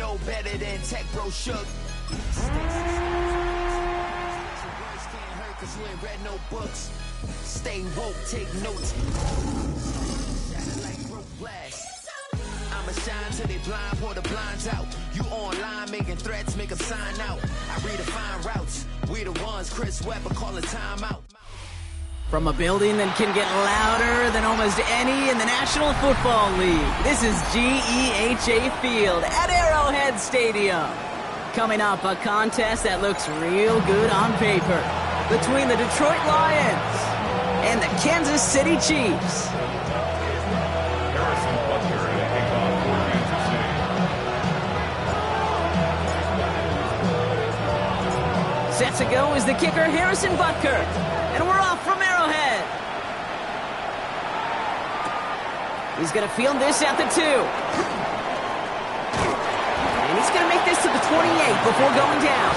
know better than tech bro shook. Cause you ain't read no books. Stay woke, take notes. Like broke glass. I'ma shine till they blind, pour the blinds out. You online making threats, make them sign out. I redefine routes. We the ones Chris Webber calling time out. From a building that can get louder than almost any in the National Football League, this is GEHA Field at Arrowhead Stadium. Coming up, a contest that looks real good on paper between the Detroit Lions and the Kansas City Chiefs. Set to go is the kicker, Harrison Butker. And we're off from Arrowhead. He's going to field this at the 2. And he's going to make this to the 28 before going down.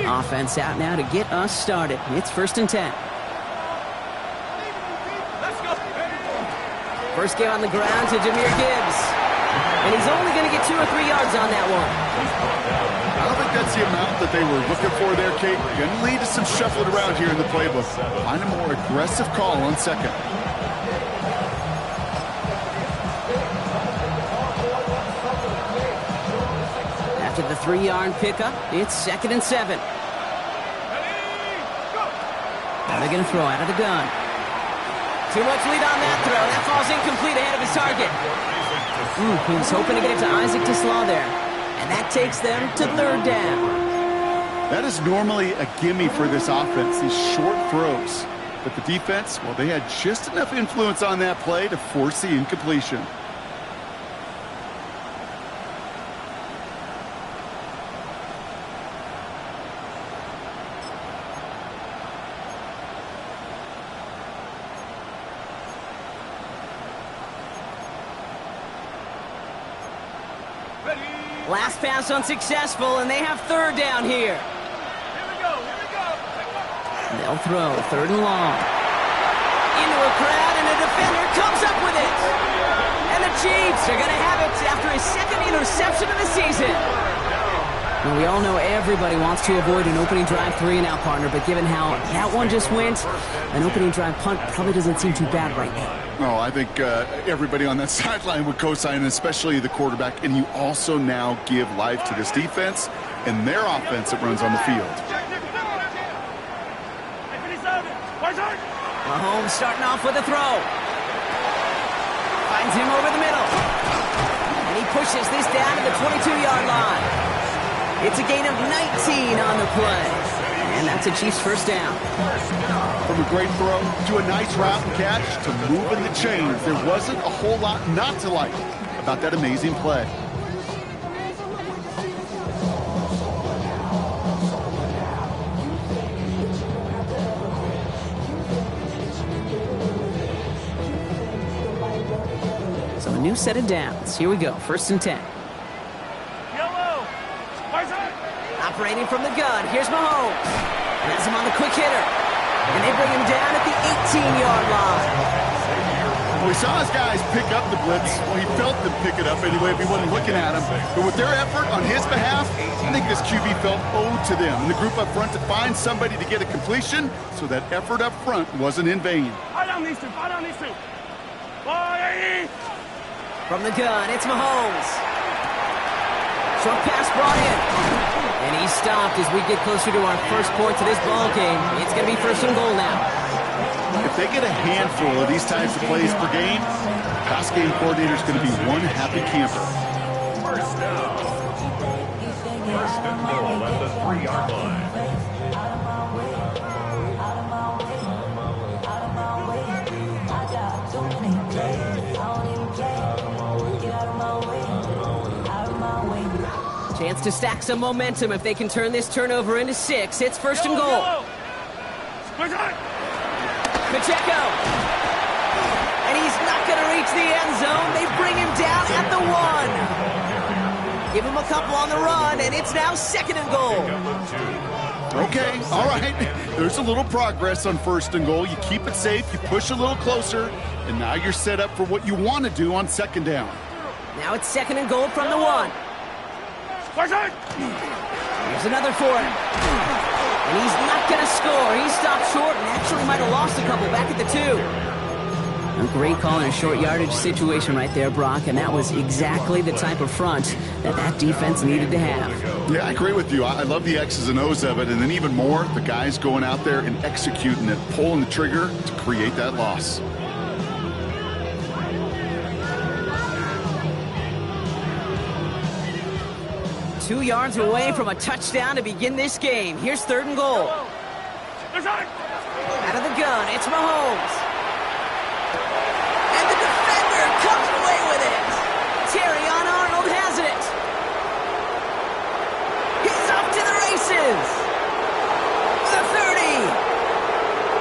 Offense out now to get us started. It's 1st and 10. First game on the ground to Jahmyr Gibbs. And he's only going to get 2 or 3 yards on that one. I don't think that's the amount that they were looking for there, Kate. Going to lead to some shuffling around here in the playbook. Find a more aggressive call on second. After the 3-yard pickup, it's 2nd and 7. Now they're going to throw out of the gun. Too much lead on that throw. That falls incomplete ahead of his target. He was hoping to get it to Isaac Tislaw there. And that takes them to 3rd down. That is normally a gimme for this offense, these short throws. But the defense, well, they had just enough influence on that play to force the incompletion. Last pass unsuccessful, and they have 3rd down here. Here we go. They'll throw 3rd and long. Into a crowd, and a defender comes up with it. And the Chiefs are going to have it after his 2nd interception of the season. Well, we all know everybody wants to avoid an opening drive 3-and-out, partner, but given how that one just went, an opening drive punt probably doesn't seem too bad right now. Oh, I think everybody on that sideline would co-sign, especially the quarterback. And you also now give life to this defense and their offense that runs on the field. Mahomes starting off with a throw. Finds him over the middle. And he pushes this down to the 22-yard line. It's a gain of 19 on the play. And that's a Chiefs 1st down. From a great throw to a nice route and catch to moving the chains, there wasn't a whole lot not to like about that amazing play. So a new set of downs. Here we go. 1st and 10. Operating from the gun. Here's Mahomes. And that's him on the quick hitter. And they bring him down at the 18-yard line. Well, we saw his guys pick up the blitz. Well, he felt them pick it up anyway if he wasn't looking at him. But with their effort on his behalf, I think this QB felt owed to them. And the group up front to find somebody to get a completion, so that effort up front wasn't in vain. From the gun, it's Mahomes. Short pass brought in. And he's stopped as we get closer to our first point to this ball game. It's going to be 1st and goal now. If they get a handful of these types of plays per game, pass game coordinator's going to be one happy camper. 1st down. 1st and goal at the 3-yard line. Chance to stack some momentum if they can turn this turnover into 6. It's 1st and goal. Pacheco. And he's not going to reach Give him a couple on the run, and it's now 2nd and goal. Okay, all right. There's a little progress on 1st and goal. You keep it safe, you push a little closer, and now you're set up for what you want to do on 2nd down. Now it's 2nd and goal from the 1. Here's another for him. And he's not going to score. He stopped short and actually might have lost a couple back at the 2. A great call in a short yardage situation right there, Brock, and that was exactly the type of front that defense needed to have. Yeah, I agree with you. I love the X's and O's of it, and then even more, the guys going out there and executing it, pulling the trigger to create that loss. Two yards away from a touchdown to begin this game. Here's 3rd and goal. Out of the gun, it's Mahomes. And the defender comes away with it. Terrion Arnold has it. He's off to the races. The 30.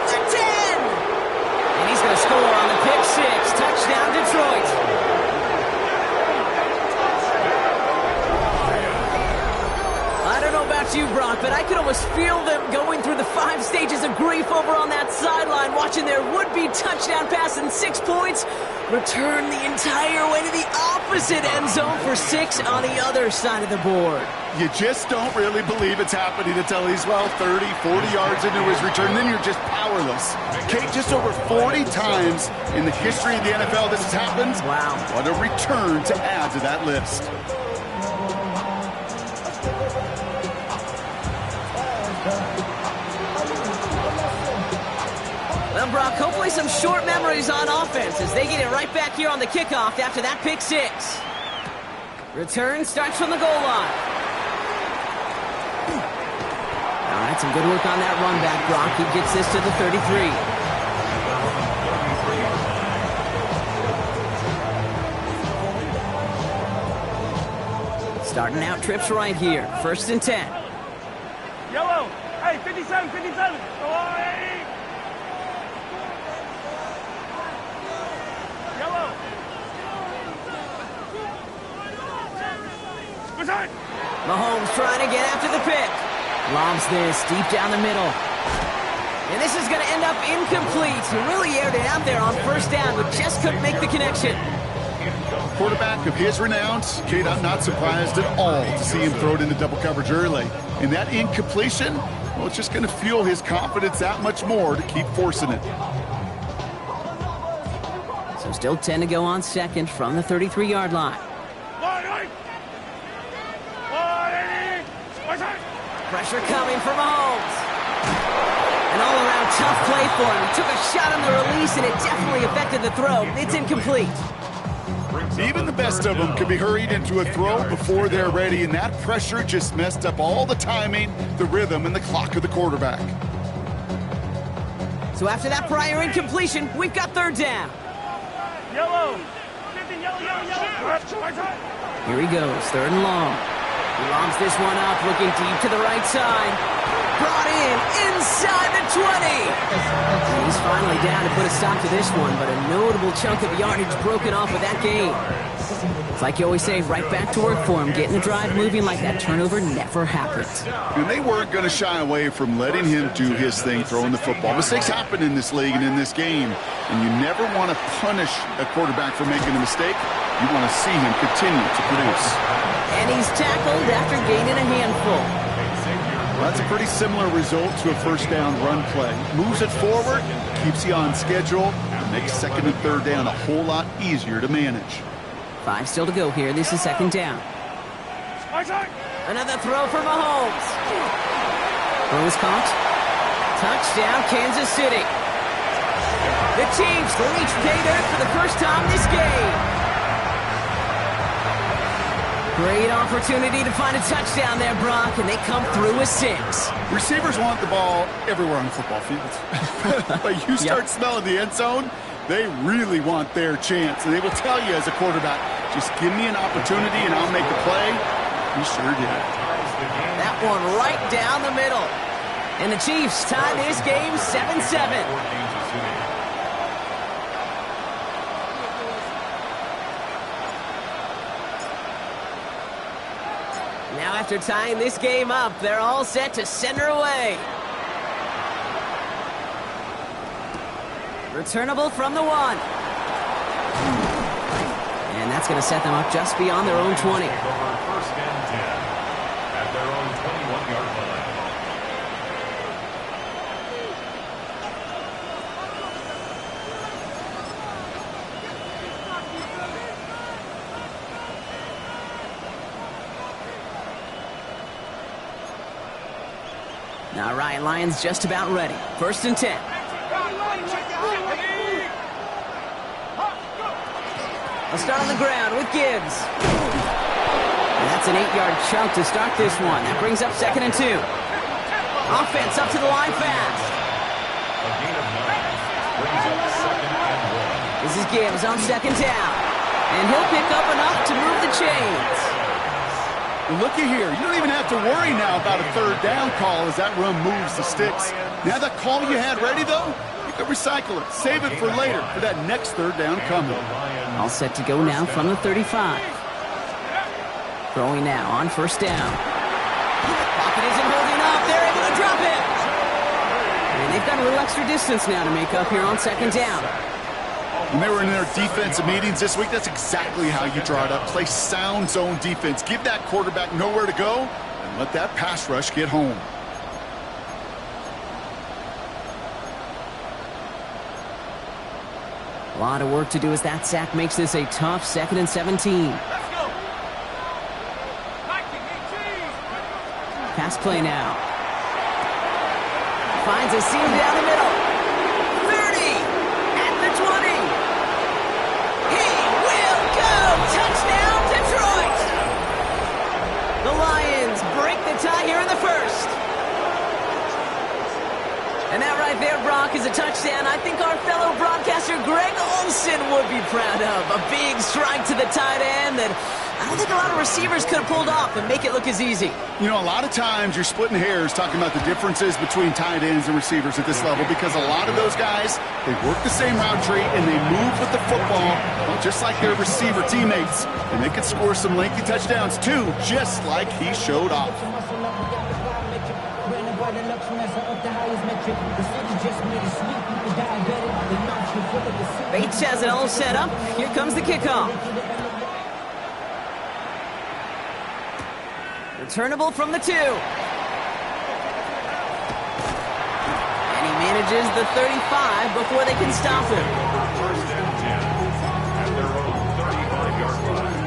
The 10. And he's going to score on the pick 6. Touchdown, Detroit. I don't know about you, Brock, but I could almost feel them going through the 5 stages of grief over on that sideline, watching their would-be touchdown pass in 6 points return the entire way to the opposite end zone for 6 on the other side of the board. You just don't really believe it's happening until he's, 30, 40 yards into his return. Then you're just powerless. Kate, just over 40 times in the history of the NFL this has happened. Wow. What a return to add to that list. Well, Brock, hopefully some short memories on offense as they get it right back here on the kickoff after that pick 6. Return starts from the goal line. All right, some good work on that run back, Brock. He gets this to the 33. Starting out trips right here. 1st and 10. Yellow. Hey, 57, 57. Away. Yellow. Mahomes trying to get after the pick. Lobs this deep down the middle. And this is going to end up incomplete. He really aired it out there on 1st down, but just couldn't make the connection. Quarterback of his renown, Kate, I'm not surprised at all to see him throw it into double coverage early. And that incompletion, well, it's just going to fuel his confidence that much more to keep forcing it. So still 10 to go on 2nd from the 33-yard line. Pressure coming for Mahomes. An all-around tough play for him. He took a shot on the release, and it definitely affected the throw. It's incomplete. Even the best of them could be hurried into a throw before they're ready, and that pressure just messed up all the timing, the rhythm, and the clock of the quarterback. So after that prior incompletion, we've got 3rd down. Yellow. Here he goes, 3rd and long. He lobs this one up, looking deep to the right side. Brought in inside the 20. And he's finally down to put a stop to this one, but a notable chunk of yardage broken off with that game. It's like you always say, right back to work for him, getting the drive moving like that turnover never happened. And they weren't going to shy away from letting him do his thing, throwing the football. Mistakes happen in this league and in this game, and you never want to punish a quarterback for making a mistake. You want to see him continue to produce. And he's tackled after gaining a handful. Well, that's a pretty similar result to a 1st down run play. Moves it forward, keeps you on schedule, and makes 2nd and 3rd down a whole lot easier to manage. 5 still to go here. This is 2nd down. Another throw for Mahomes. Throws caught. Touchdown, Kansas City. The Chiefs reach pay dirt for the first time this game. Great opportunity to find a touchdown there, Brock, and they come through with 6. Receivers want the ball everywhere on the football field. But you start smelling the end zone, they really want their chance. And they will tell you as a quarterback, just give me an opportunity and I'll make a play. He sure did. That one right down the middle. And the Chiefs tie this game 7-7. Now after tying this game up, they're all set to send her away. Returnable from the 1. And that's going to set them up just beyond their own 20. First and 10 at their own 21-yard line. Now Ryan Lyons just about ready. First and 10. I'll start on the ground with Gibbs. And that's an 8-yard chunk to start this one. That brings up 2nd and 2. Offense up to the line fast. A gain of 9 brings up 2nd and 1. This is Gibbs on 2nd down. And he'll pick up enough to move the chains. Well, looky here. You don't even have to worry now about a 3rd down call as that run moves the sticks. Now that call you had ready, though, you can recycle it. Save it for later for that next 3rd down coming. All set to go now from the 35. Throwing now on 1st down. Pocket isn't holding up. They're able to drop it. And they've got a little extra distance now to make up here on 2nd down. When they were in their defensive meetings this week, that's exactly how you draw it up. Play sound zone defense. Give that quarterback nowhere to go and let that pass rush get home. A lot of work to do as that sack makes this a tough 2nd and 17. Pass play now. Finds a seam down the middle. 30 at the 20. He will go. Touchdown, Detroit. The Lions break the tie here in the 1st. And that right there, Brock, is a touchdown I think our fellow broadcaster Greg Olsen would be proud of. A big strike to the tight end that I don't think a lot of receivers could have pulled off and make it look as easy. You know, a lot of times you're splitting hairs talking about the differences between tight ends and receivers at this level because a lot of those guys, they work the same route tree and they move with the football just like their receiver teammates. And they could score some lengthy touchdowns too, just like he showed off. Bates has it all set up. Here comes the kickoff. Returnable from the 2. And he manages the 35 before they can stop him. First and 10 at their own 35-yard line.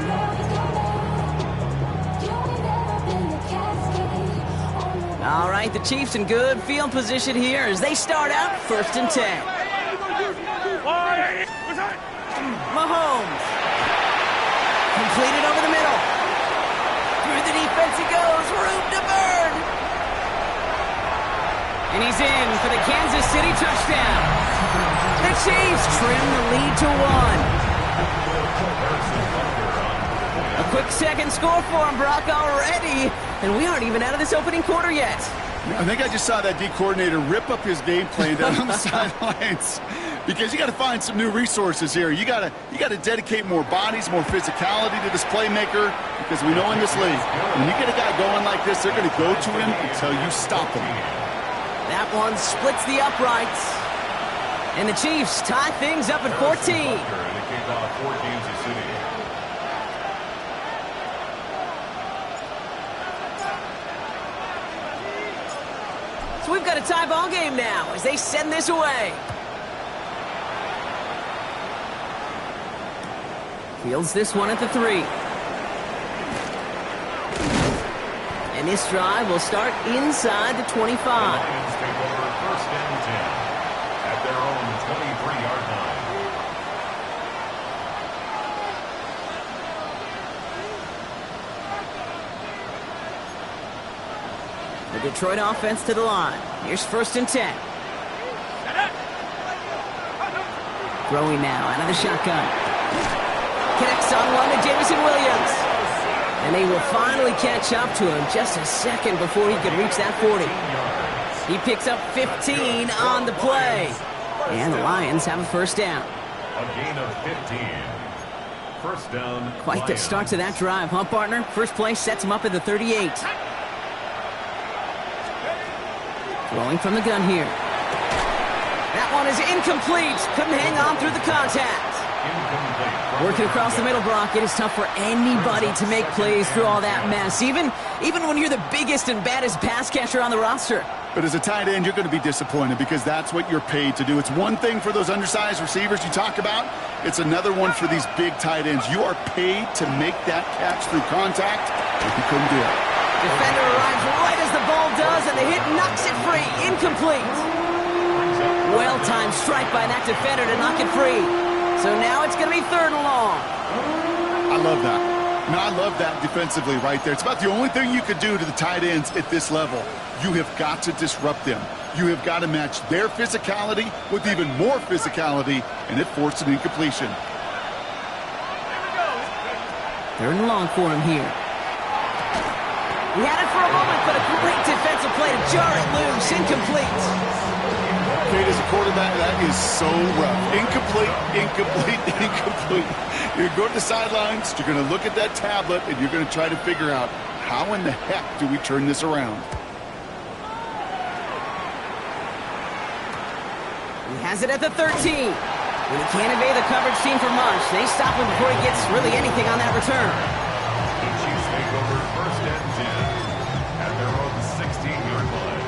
All right, the Chiefs in good field position here as they start out 1st and 10. Mahomes. Completed over the middle. Through the defense he goes. Room to burn. And he's in for the Kansas City touchdown. The Chiefs trim the lead to 1. A quick second score for him, Brock, already. And we aren't even out of this opening quarter yet. I think I just saw that D coordinator rip up his game plan down on the sidelines because you got to find some new resources here. You got to dedicate more bodies, more physicality to this playmaker because we know in this league, when you get a guy going like this, they're going to go to him until you stop him. That one splits the uprights. And the Chiefs tie things up at 14. For Kansas City. So we've got a tie ball game now as they send this away. Fields this one at the 3. And this drive will start inside the 25. The Lions take over 1st and 10 at their own 23-yard line. The Detroit offense to the line. Here's 1st and 10. Throwing now out of the shotgun. Connects on one to Jameson Williams. And they will finally catch up to him just a second before he could reach that 40. He picks up 15 on the play. And the Lions have a 1st down. A gain of 15. First down. Quite the start to that drive, huh, partner? First play sets him up at the 38. Throwing from the gun here. That one is incomplete. Couldn't hang on through the contact. Working across the middle, Brock. It is tough for anybody to make plays through all that mess, even when you're the biggest and baddest pass catcher on the roster. But as a tight end, you're going to be disappointed because that's what you're paid to do. It's one thing for those undersized receivers you talk about. It's another one for these big tight ends. You are paid to make that catch through contact, but you couldn't do it. Defender arrives right as the ball does, and the hit knocks it free. Incomplete. Well-timed strike by that defender to knock it free. So now it's going to be 3rd and long. I love that. Now, I love that defensively right there. It's about the only thing you could do to the tight ends at this level. You have got to disrupt them. You have got to match their physicality with even more physicality, and it forced an incompletion. 3rd and long for him here. He had it for a moment, but a great defensive play to jar it loose. Incomplete. Kate, as a quarterback, that is so rough. Incomplete, incomplete, incomplete. You're going to the sidelines, you're going to look at that tablet, and you're going to try to figure out how in the heck do we turn this around. He has it at the 13. When he can't evade the coverage team for much, they stop him before he gets really anything on that return. The Chiefs take over 1st and 10 at their own 16-yard line.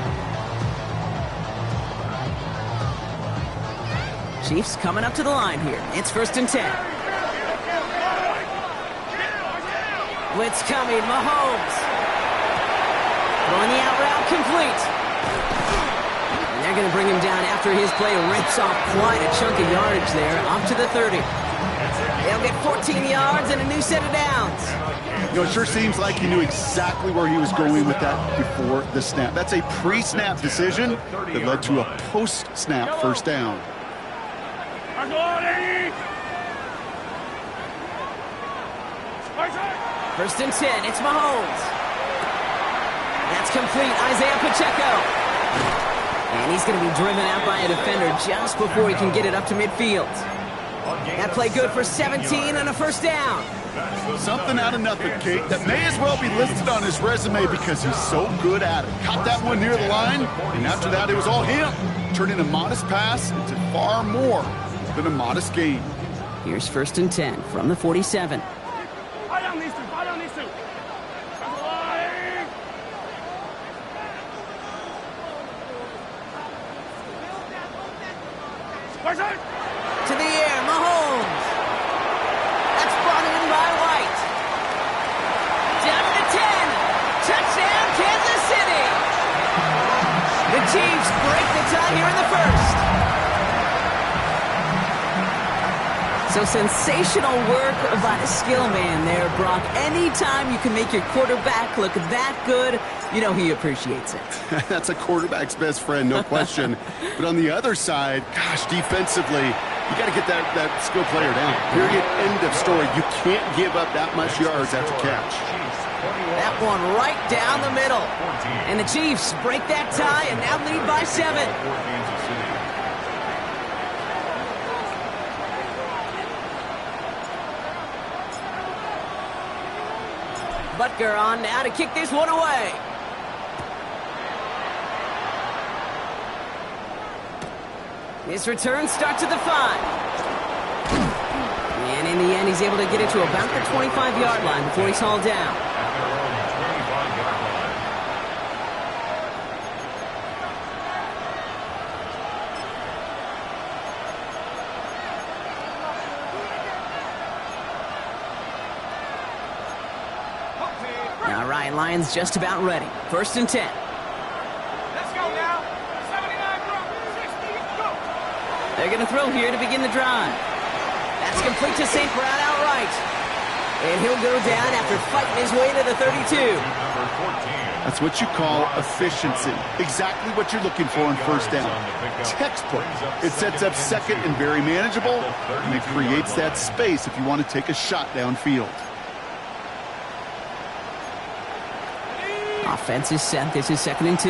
Chiefs coming up to the line here. It's 1st and 10. Blitz coming, Mahomes. Throwing the out route complete. And they're going to bring him down after his play rips off quite a chunk of yardage there, up to the 30. They'll get 14 yards and a new set of downs. You know, it sure seems like he knew exactly where he was going with that before the snap. That's a pre-snap decision that led to a post-snap 1st down. 1st and 10, it's Mahomes. That's complete, Isaiah Pacheco. And he's going to be driven out by a defender just before he can get it up to midfield. That play good for 17 and a 1st down. Something out of nothing, Kate, that may as well be listed on his resume because he's so good at it. Caught that one near the line, and after that it was all him. Turning a modest pass into far more than a modest gain. Here's 1st and 10 from the 47. To the air, Mahomes. That's brought in by White. Down to 10. Touchdown, Kansas City. The Chiefs break the tie here in the 1st. So sensational work by the skill man there, Brock. Anytime you can make your quarterback look that good, you know he appreciates it. That's a quarterback's best friend, no question. But on the other side, gosh, defensively, you got to get that skill player down. Period. End of story. You can't give up that much yards after catch. That one right down the middle. And the Chiefs break that tie and now lead by 7. Butker on now to kick this one away. His return starts at the 5. And in the end, he's able to get it to about the 25-yard line before he's hauled down. All right, Lions just about ready. 1st and 10. Let's go now. 79, bro. 60, go. They're going to throw here to begin the drive. That's complete to St. Brown outright. And he'll go down after fighting his way to the 32. That's what you call efficiency. Exactly what you're looking for on 1st down. Textbook. It sets up 2nd and very manageable, and it creates that space if you want to take a shot downfield. Offense is set. This is 2nd and 2.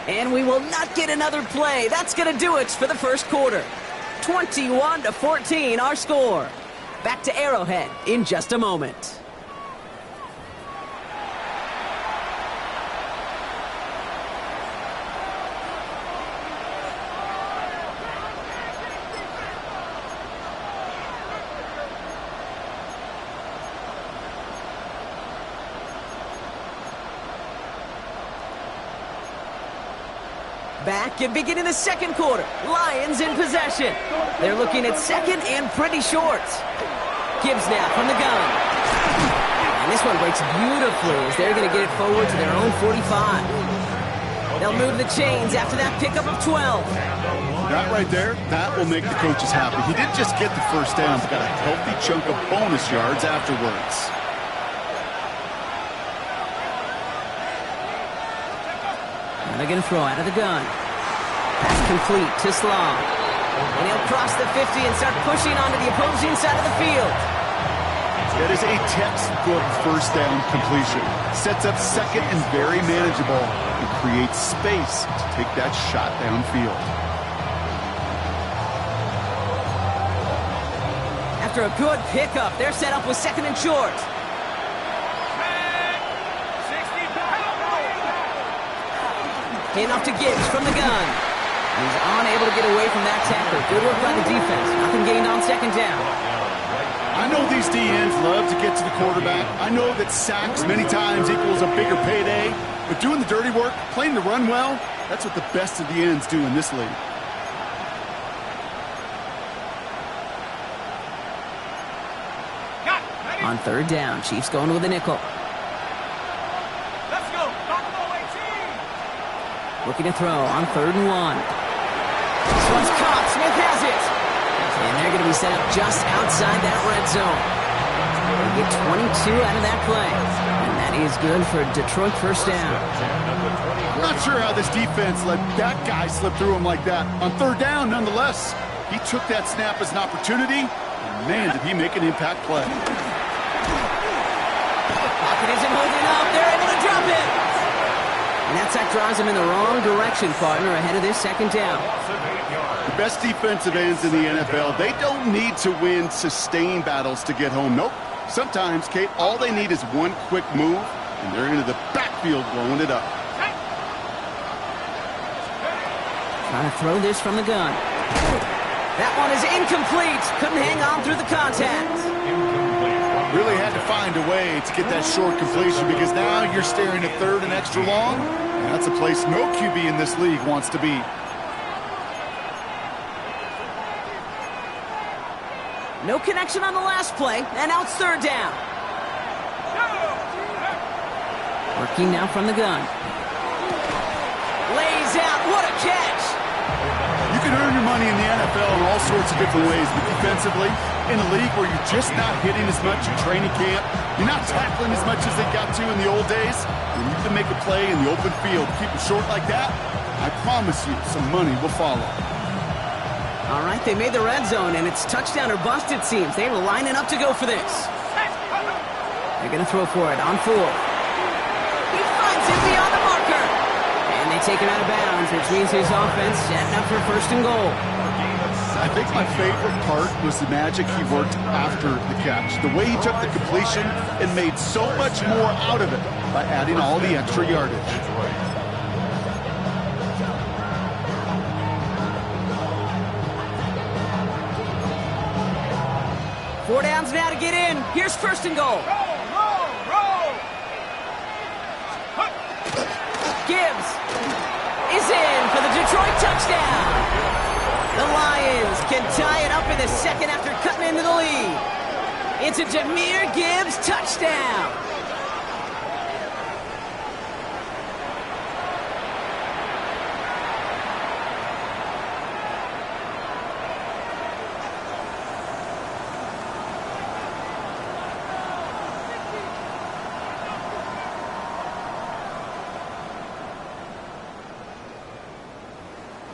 And we will not get another play. That's going to do it for the first quarter. 21-14, our score. Back to Arrowhead in just a moment. Back and beginning the second quarter. Lions in possession. They're looking at second and pretty short. Gibbs now from the gun. And this one breaks beautifully as they're going to get it forward to their own 45. They'll move the chains after that pickup of 12. That right there, that will make the coaches happy. He didn't just get the first down, but got a healthy chunk of bonus yards afterwards. They're going to throw out of the gun. Pass complete to Slaw. And he'll cross the 50 and start pushing onto the opposing side of the field. That is a textbook first down completion. Sets up second and very manageable and creates space to take that shot downfield. After a good pickup, they're set up with second and short. Enough to Gibbs from the gun. He's unable to get away from that tackle. Good work by the defense. Nothing gained on second down. I know these DNs love to get to the quarterback. I know that sacks many times equals a bigger payday. But doing the dirty work, playing the run well, that's what the best of the ends do in this league. On third down, Chiefs going with a nickel. Looking to throw on 3rd and 1. This one's caught. Smith has it. And they're going to be set up just outside that red zone. They get 22 out of that play. And that is good for Detroit first down. I'm not sure how this defense let that guy slip through him like that. On 3rd down, nonetheless, he took that snap as an opportunity. And man, did he make an impact play. Pocket isn't holding up. They're able to drop it. And that sack drives him in the wrong direction, partner, ahead of this second down. The best defensive ends in the NFL, they don't need to win sustained battles to get home. Nope. Sometimes, Kate, all they need is one quick move, and they're into the backfield blowing it up. Trying to throw this from the gun. That one is incomplete. Couldn't hang on through the contact. Really had to find a way to get that short completion because now you're staring at 3rd and extra long. And that's a place no QB in this league wants to be. No connection on the last play, and now it's 3rd down. Working now from the gun. Lays out, what a catch! You can earn your money in the NFL in all sorts of different ways, but defensively, in a league where you're just not hitting as much in training camp, you're not tackling as much as they got to in the old days, and you can make a play in the open field. Keep it short like that, I promise you some money will follow. All right, they made the red zone, and it's touchdown or bust, it seems. They were lining up to go for this. They're going to throw for it on 4. He finds it beyond the marker. And they take him out of bounds, which means his offense setting up for 1st and goal. I think my favorite part was the magic he worked after the catch. The way he took the completion and made so much more out of it by adding all the extra yardage. Four downs now to get in. Here's 1st and goal. Roll! Gibbs is in for the Detroit touchdown. The Lions can tie it up in the second after cutting into the lead. It's a Jahmyr Gibbs touchdown.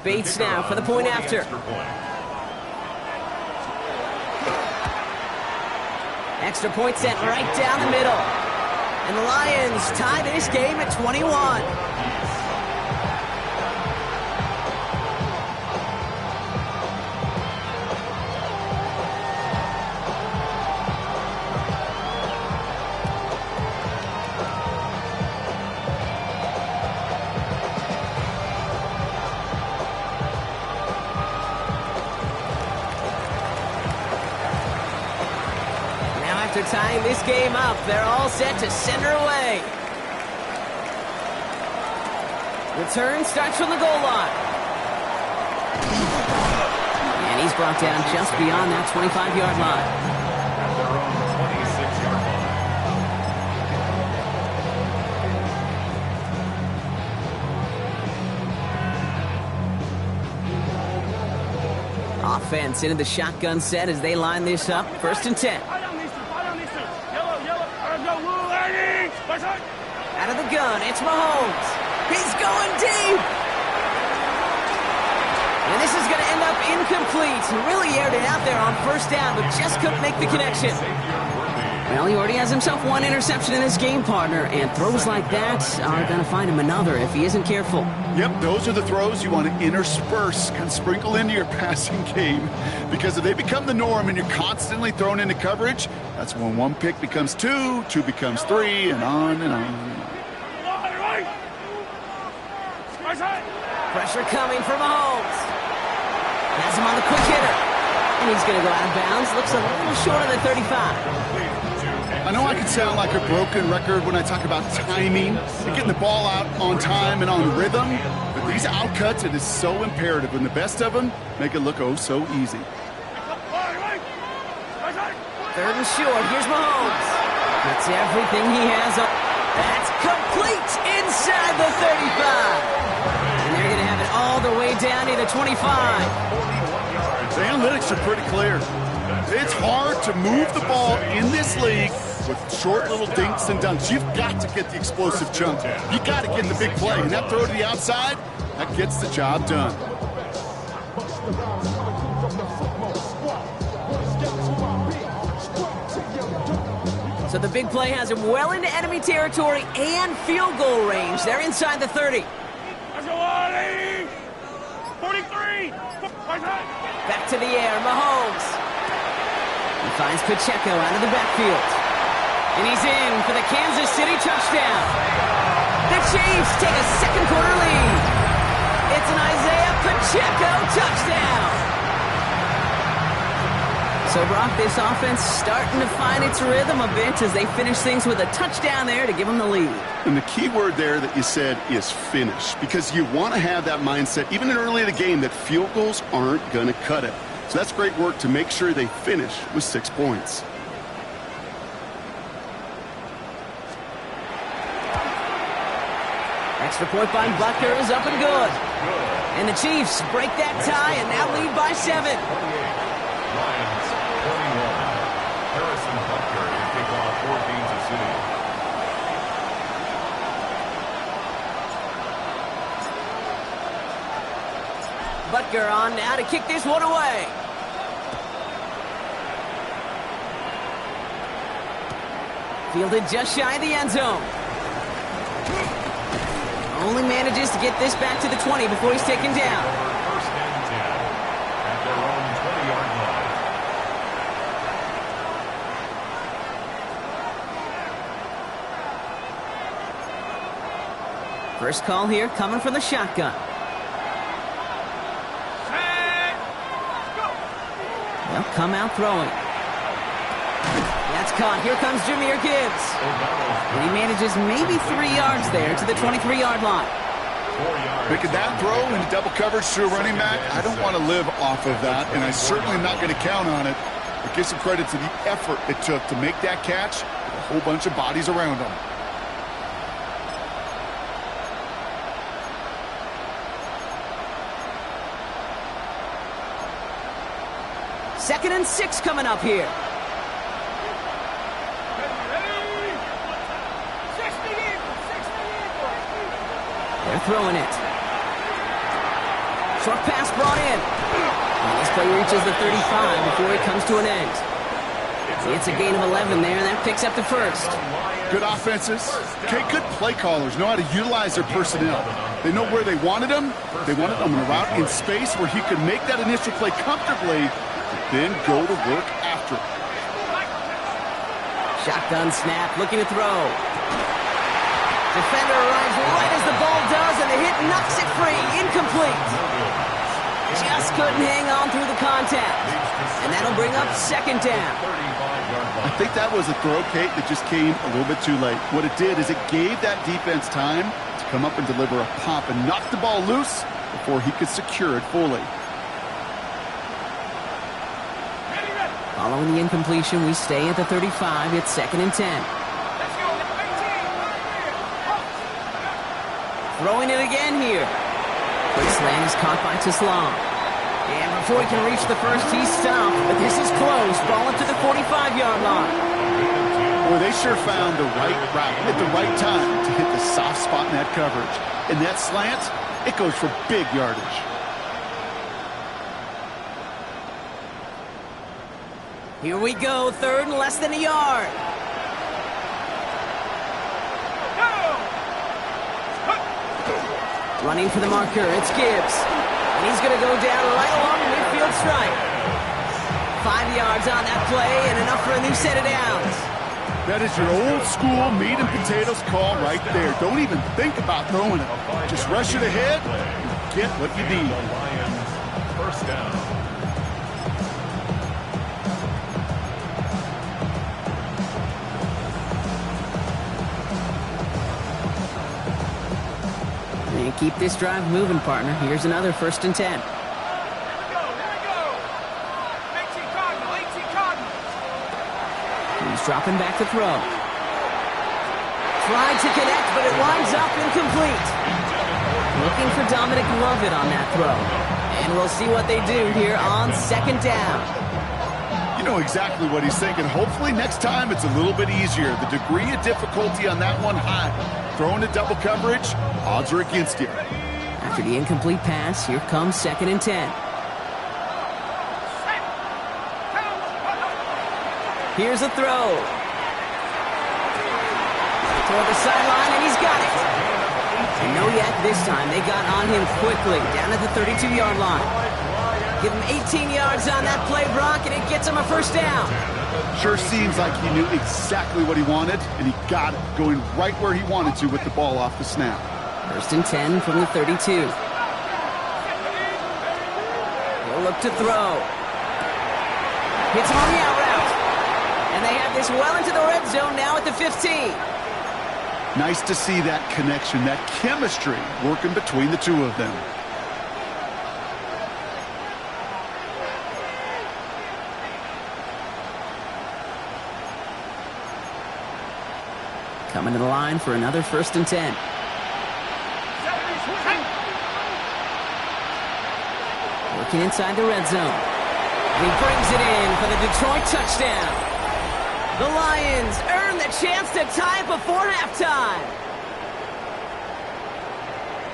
Bates now for the point after. Extra point sent right down the middle. And the Lions tie this game at 21. they're tying this game up. They're all set to send her away. Return starts from the goal line. And he's brought down just beyond that 25-yard line. At their own 26-yard line. Offense into the shotgun set as they line this up. 1st and 10. Out of the gun, it's Mahomes. He's going deep. And this is going to end up incomplete. He really aired it out there on 1st down, but just couldn't make the connection. Well, he already has himself 1 interception in his game, partner, and throws like that are going to find him another if he isn't careful. Yep, those are the throws you want to intersperse, kind of sprinkle into your passing game, because if they become the norm and you're constantly thrown into coverage, that's when 1 pick becomes 2, 2 becomes 3, and on and on and on. Pressure coming from Mahomes. Has him on the quick hitter. And he's going to go out of bounds. Looks a little short of the 35. I know I can sound like a broken record when I talk about timing and getting the ball out on time and on rhythm, but these outcuts, it is so imperative, and the best of them make it look oh so easy. 3rd and short. Here's Mahomes. That's everything he has up. That's complete inside the 35. And they're going to have it all the way down to the 25. The analytics are pretty clear. It's hard to move the ball in this league with short little dinks and dunks. You've got to get the explosive chunk. You've got to get the big play. And that throw to the outside, that gets the job done. So the big play has him well into enemy territory and field goal range. They're inside the 30. 43! Back to the air, Mahomes. He finds Pacheco out of the backfield. And he's in for the Kansas City touchdown. The Chiefs take a 2nd quarter lead. It's an Isaiah Pacheco touchdown. So, Brock, this offense starting to find its rhythm a bit as they finish things with a touchdown there to give them the lead. And the key word there that you said is finish, because you want to have that mindset, even in early in the game, that field goals aren't going to cut it. So that's great work to make sure they finish with 6 points. Extra point by Butker is up and good. And the Chiefs break that tie and now lead by 7. Lions 21. Harrison Butker to kick off for Kansas City. Butker on now to kick this one away. Fielded just shy of the end zone. Only manages to get this back to the 20 before he's taken down. 1st and 10 at their own 20-yard line. First call here coming from the shotgun. They'll come out throwing. That's caught. Here comes Jahmyr Gibbs. And he manages maybe 3 yards there to the 23-yard line. Making that throw into double coverage to a running back, I don't want to live off of that, and I'm certainly not going to count on it. But give some credit to the effort it took to make that catch with a whole bunch of bodies around him. Second and 6 coming up here. They're throwing it. Short pass brought in. And this play reaches the 35 before it comes to an end. It's a gain of 11 there, and that picks up the 1st. Good offenses. Okay, good play callers know how to utilize their personnel. They know where they wanted them. They wanted them on a route in space where he could make that initial play comfortably, but then go to work after it. Shotgun snap, looking to throw. Defender arrives right as the ball does, and the hit knocks it free. Incomplete. Just couldn't hang on through the contact. And that'll bring up second down. I think that was a throw, Kate, that just came a little bit too late. What it did is it gave that defense time to come up and deliver a pop and knock the ball loose before he could secure it fully. Following the incompletion, we stay at the 35. It's 2nd and 10. Throwing it again here. Quick slant is caught by Tislam. And before he can reach the first, he's stopped. But this is close. Ball up to the 45-yard line. Boy, they sure found the right route at the right time to hit the soft spot in that coverage. And that slant, it goes for big yardage. Here we go, 3rd and less than a yard. Running for the marker, it's Gibbs. And he's going to go down right along the midfield stripe. 5 yards on that play and enough for a new set of downs. That is your old school meat and potatoes call right there. Don't even think about throwing it. Just rush it ahead and get what you need. First down. And keep this drive moving, partner. Here's another 1st and 10. Here we go. 18 Cardinals. He's dropping back to throw. Tried to connect, but it winds up incomplete. Looking for Dominic Lovett on that throw. And we'll see what they do here on 2nd down. You know exactly what he's thinking. Hopefully next time it's a little bit easier. The degree of difficulty on that one high. Throwing to double coverage, odds are against you. After the incomplete pass, here comes 2nd and 10. Here's a throw. Toward the sideline, and he's got it. And no yak this time. They got on him quickly, down at the 32-yard line. Give him 18 yards on that play, Brock, and it gets him a 1st down. Sure seems like he knew exactly what he wanted, and he got it, going right where he wanted to with the ball off the snap. 1st and 10 from the 32. He'll look to throw. Hits him on the out route. And they have this well into the red zone now at the 15. Nice to see that connection, that chemistry working between the two of them. Coming to the line for another 1st and 10. Working inside the red zone. He brings it in for the Detroit touchdown. The Lions earn the chance to tie it before halftime.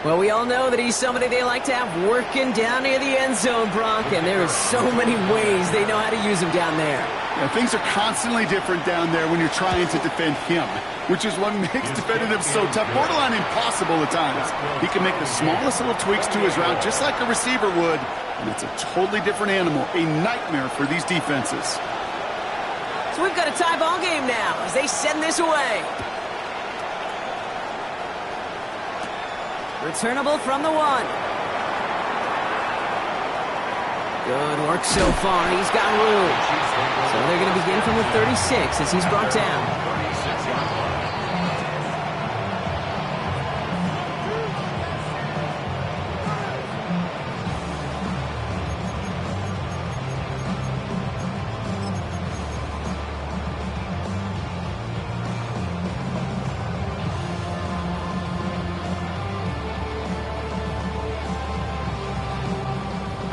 Well, we all know that he's somebody they like to have working down near the end zone, Brock, and there are so many ways they know how to use him down there. Yeah, things are constantly different down there when you're trying to defend him, which is what makes defending him so tough, borderline impossible at times. He can make the smallest little tweaks to his route just like a receiver would, and it's a totally different animal, a nightmare for these defenses. So we've got a tie ball game now as they send this away. Returnable from the 1. Good work so far. He's got room. So they're going to begin from the 36 as he's brought down.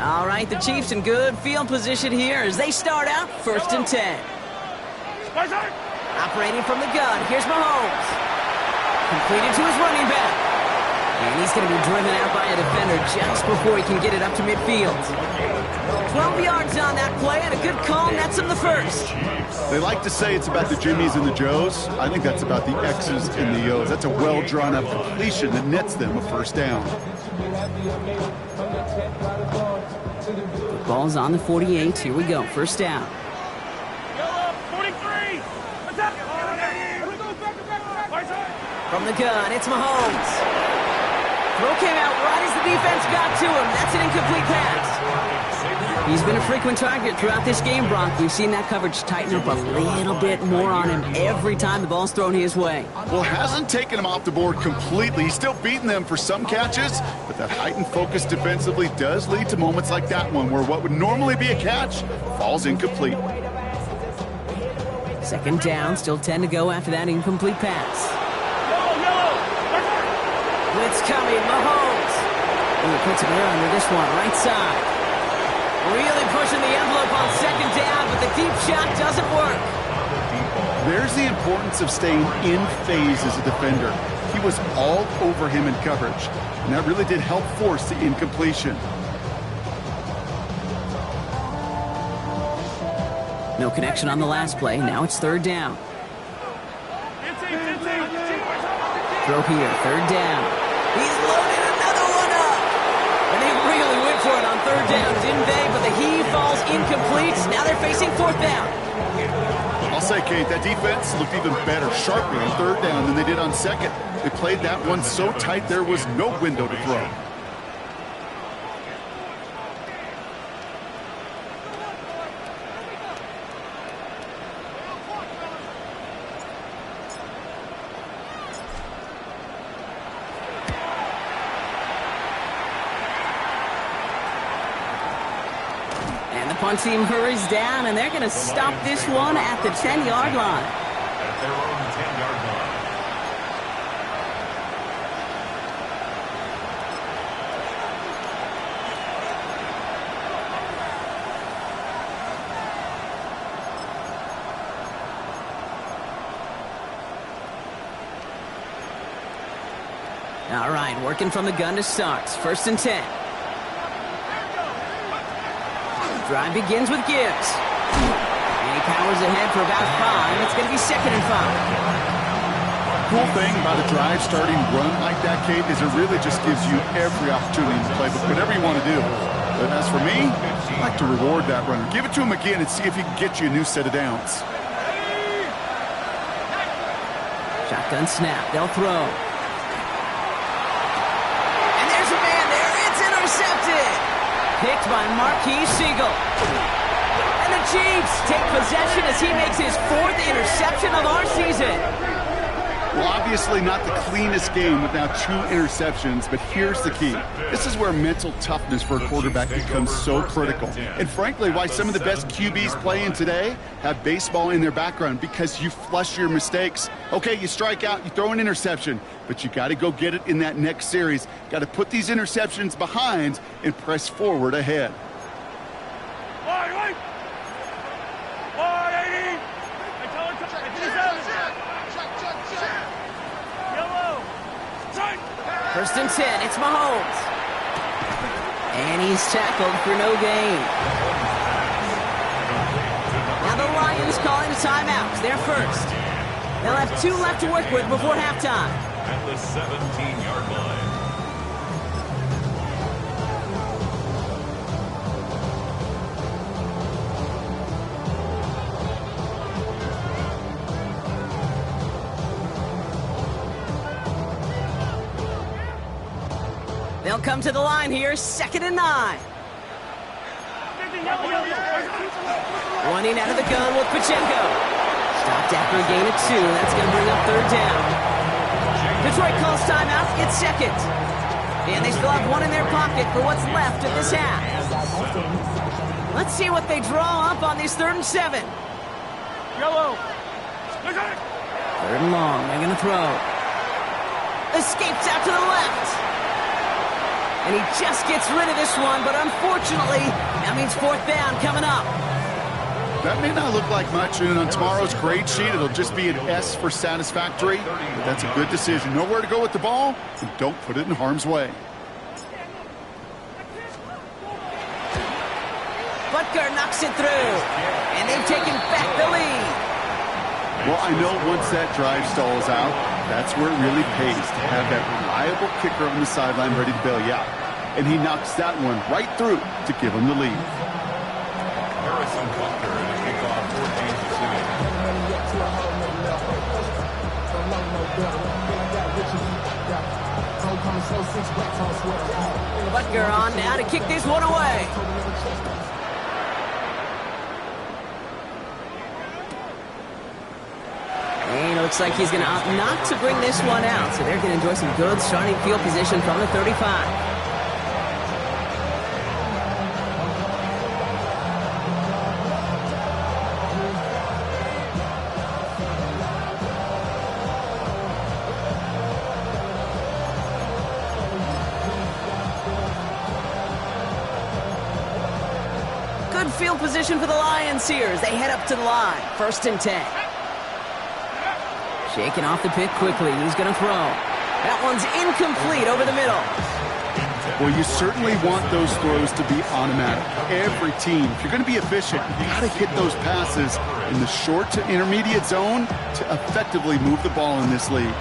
All right, the Chiefs in good field position here as they start out 1st and 10. Operating from the gun, here's Mahomes. Completed to his running back. And he's going to be driven out by a defender just before he can get it up to midfield. 12 yards on that play and a good call nets him the 1st. They like to say it's about the Jimmies and the Joes. I think that's about the X's and the O's. That's a well-drawn-up completion that nets them a 1st down. The ball's on the 48. Here we go. 1st down. 43. From the gun, it's Mahomes. Throw came out right as the defense got to him. That's an incomplete pass. He's been a frequent target throughout this game, Brock. We've seen that coverage tighten up a little bit more on him every time the ball's thrown his way. Well, hasn't taken him off the board completely. He's still beating them for some catches, but that heightened focus defensively does lead to moments like that one where what would normally be a catch falls incomplete. Second down, still 10 to go after that incomplete pass. Blitz coming, Mahomes. And he puts him there under this one, right side. Really pushing the envelope on second down, but the deep shot doesn't work. There's the importance of staying in phase as a defender. He was all over him in coverage, and that really did help force the incompletion. No connection on the last play. Now it's third down. Throw here, third down. He's loaded another one up. And they really went for it on third down, didn't they? But the heave falls incomplete. Now they're facing fourth down. I'll say, Kate, that defense looked even better, sharper on third down than they did on second. They played that one so tight there was no window to throw. Punt team hurries down, and they're going to stop this one at the 10-yard line. At their own 10-yard line. All right, working from the gun to start. First and 10. Drive begins with Gibbs. And he powers ahead for about 5. It's going to be second and 5. Cool thing about a drive starting run like that, Kate, is it really just gives you every opportunity to play whatever you want to do. But as for me, I like to reward that runner. Give it to him again and see if he can get you a new set of downs. Shotgun snap. They'll throw. And there's a man there. It's intercepted. Picked by Marquise Siegel. And the Chiefs take possession as he makes his 4th interception of our season. Well, obviously not the cleanest game with now 2 interceptions, but here's the key. This is where mental toughness for a quarterback becomes so critical. And frankly, why some of the best QBs playing today have baseball in their background, because you flush your mistakes. Okay, you strike out, you throw an interception, but you got to go get it in that next series. Got to put these interceptions behind and press forward ahead. First and 10, it's Mahomes. And he's tackled for no gain. Now the Lions calling a timeout. They're first. They'll have 2 left to work with before halftime. At the 17-yard line. They'll come to the line here, second and 9. Running out of the gun with Pacheco. Stopped after a gain of 2. That's going to bring up third down. Detroit calls timeout. It's second. And they still have 1 in their pocket for what's left of this half. Let's see what they draw up on these 3rd and 7. Third and long. They're going to throw. Escapes out to the left. And he just gets rid of this one, but unfortunately, that means 4th down coming up. That may not look like much, and on tomorrow's grade sheet, it'll just be an S for satisfactory, but that's a good decision. Know where to go with the ball, and don't put it in harm's way. Butker knocks it through, and they've taken back the lead. Well, I know once that drive stalls out, that's where it really pays to have that reliable kicker on the sideline ready to bail you out. And he knocks that one right through to give him the lead. Harrison Butker in the kickoff for Kansas City. Butker on now to kick this one away. Looks like he's going to opt not to bring this one out, so they're going to enjoy some good starting field position from the 35. Good field position for the Lions here as they head up to the line. 1st and 10. Shaking off the pick quickly. He's going to throw. That one's incomplete over the middle. Well, you certainly want those throws to be automatic. Every team, if you're going to be efficient, you got to hit those passes in the short to intermediate zone to effectively move the ball in this league.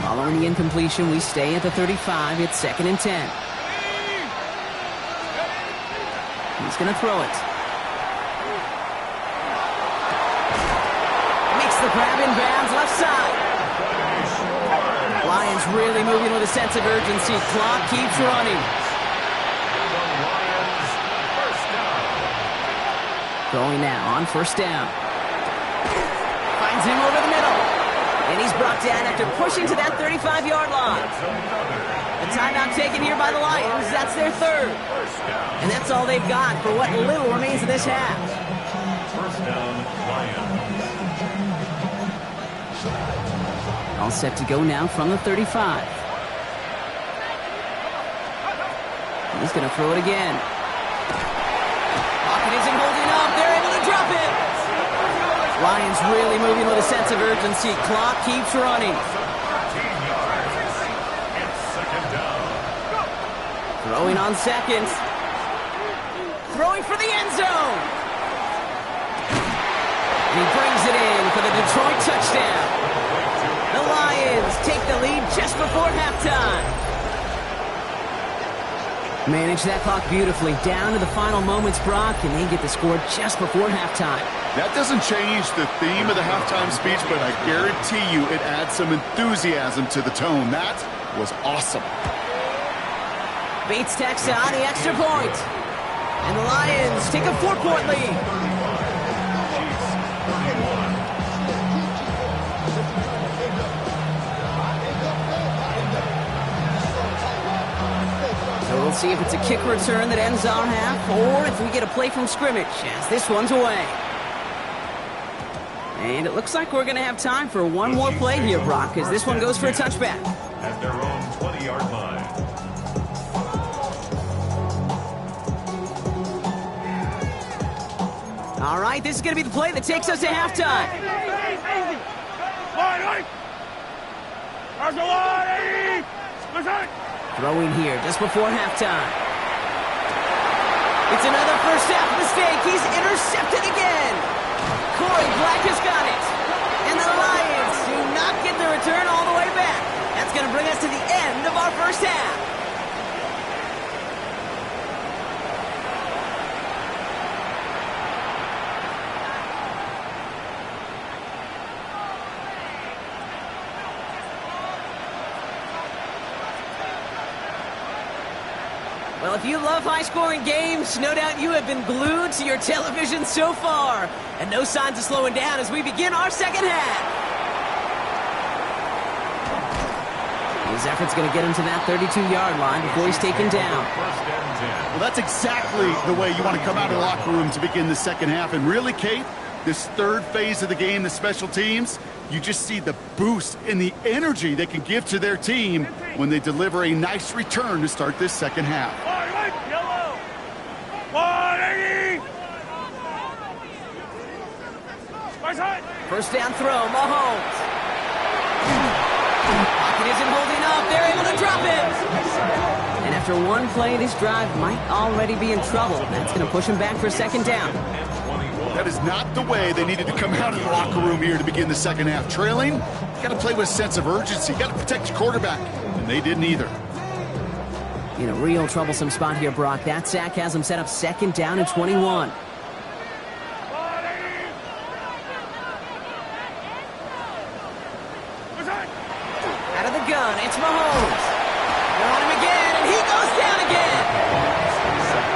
Following the incompletion, we stay at the 35. It's 2nd and 10. He's going to throw it. Makes the grab in bounds, left side. Lions really moving with a sense of urgency. Clock keeps running. Throwing now on 1st down. Finds him over the middle. And he's brought down after pushing to that 35-yard line. A timeout taken here by the Lions. That's their 3rd. And that's all they've got for what little remains of this half. 1st down, Lions. All set to go now from the 35. He's going to throw it again. Pocket isn't holding up. They're able to drop it. Lions really moving with a sense of urgency. Clock keeps running. 13 yards. It's 2nd down. Throwing on 2nd. Throwing for the end zone. And he brings it in for the Detroit touchdown. The Lions take the lead just before halftime. Manage that clock beautifully down to the final moments, Brock, and they get the score just before halftime. That doesn't change the theme of the halftime speech, but I guarantee you it adds some enthusiasm to the tone. That was awesome. Bates tacks on the extra point. And the Lions take a 4-point lead. So we'll see if it's a kick return that ends our half, or if we get a play from scrimmage, as this one's away. And it looks like we're going to have time for one more play here, Brock, as this one goes for a touchback. At their own 20-yard line. All right, this is going to be the play that takes us to halftime. Throwing here just before halftime. It's another first half mistake. He's intercepted again. Corey Black has got it. And the Lions do not get the return all the way back. That's going to bring us to the end of our first half. Well, if you love high-scoring games, no doubt you have been glued to your television so far. And no signs of slowing down as we begin our second half. His effort's going to get him to that 32-yard line before he's taken down. Well, that's exactly the way you want to come out of the locker room to begin the second half. And really, Kate, this third phase of the game, the special teams, you just see the boost and the energy they can give to their team when they deliver a nice return to start this second half. First down throw, Mahomes. Pocket isn't holding up. They're able to drop it. And after one play, this drive might already be in trouble. That's going to push him back for a second down. That is not the way they needed to come out of the locker room here to begin the second half. Trailing, you got to play with a sense of urgency. You got to protect your quarterback, and they didn't either. In a real troublesome spot here, Brock. That sack has him set up 2nd down and 21. run. It's Mahomes. They're on him again, and he goes down again.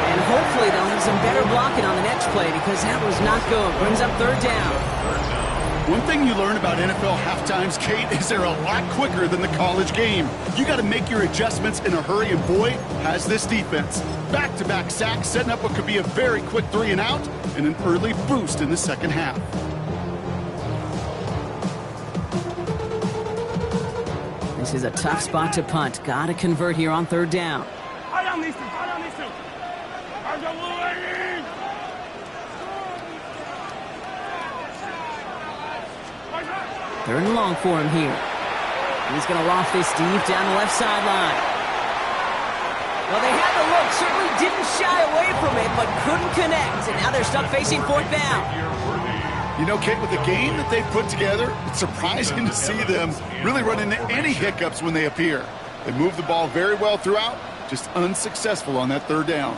And hopefully they'll have some better blocking on the next play because that was not good. Brings up third down. One thing you learn about NFL halftimes, Kate, is they're a lot quicker than the college game. You got to make your adjustments in a hurry, and boy, has this defense. Back-to-back sacks, setting up what could be a very quick 3 and out, and an early boost in the second half. This is a tough spot to punt. Got to convert here on third down. Hold on these two. Hold on these two. Third and long for him here. He's going to loft this deep down the left sideline. Well, they had the look. Certainly didn't shy away from it, but couldn't connect. And now they're stuck facing fourth down. You know, Kate, with the game that they've put together, it's surprising to see them really run into any hiccups when they appear. They move the ball very well throughout, just unsuccessful on that third down.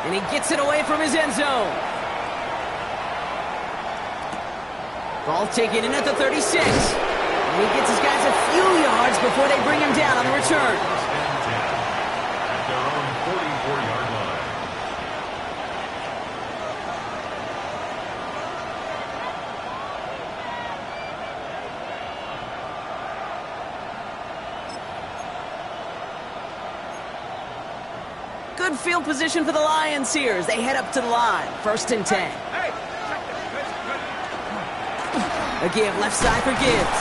And he gets it away from his end zone. Ball taken in at the 36. And he gets his guys a few yards before they bring him down on the return. At their own 44-yard line. Good field position for the Lions here as they head up to the line. First and 10. Hey, A give left side for Gibbs.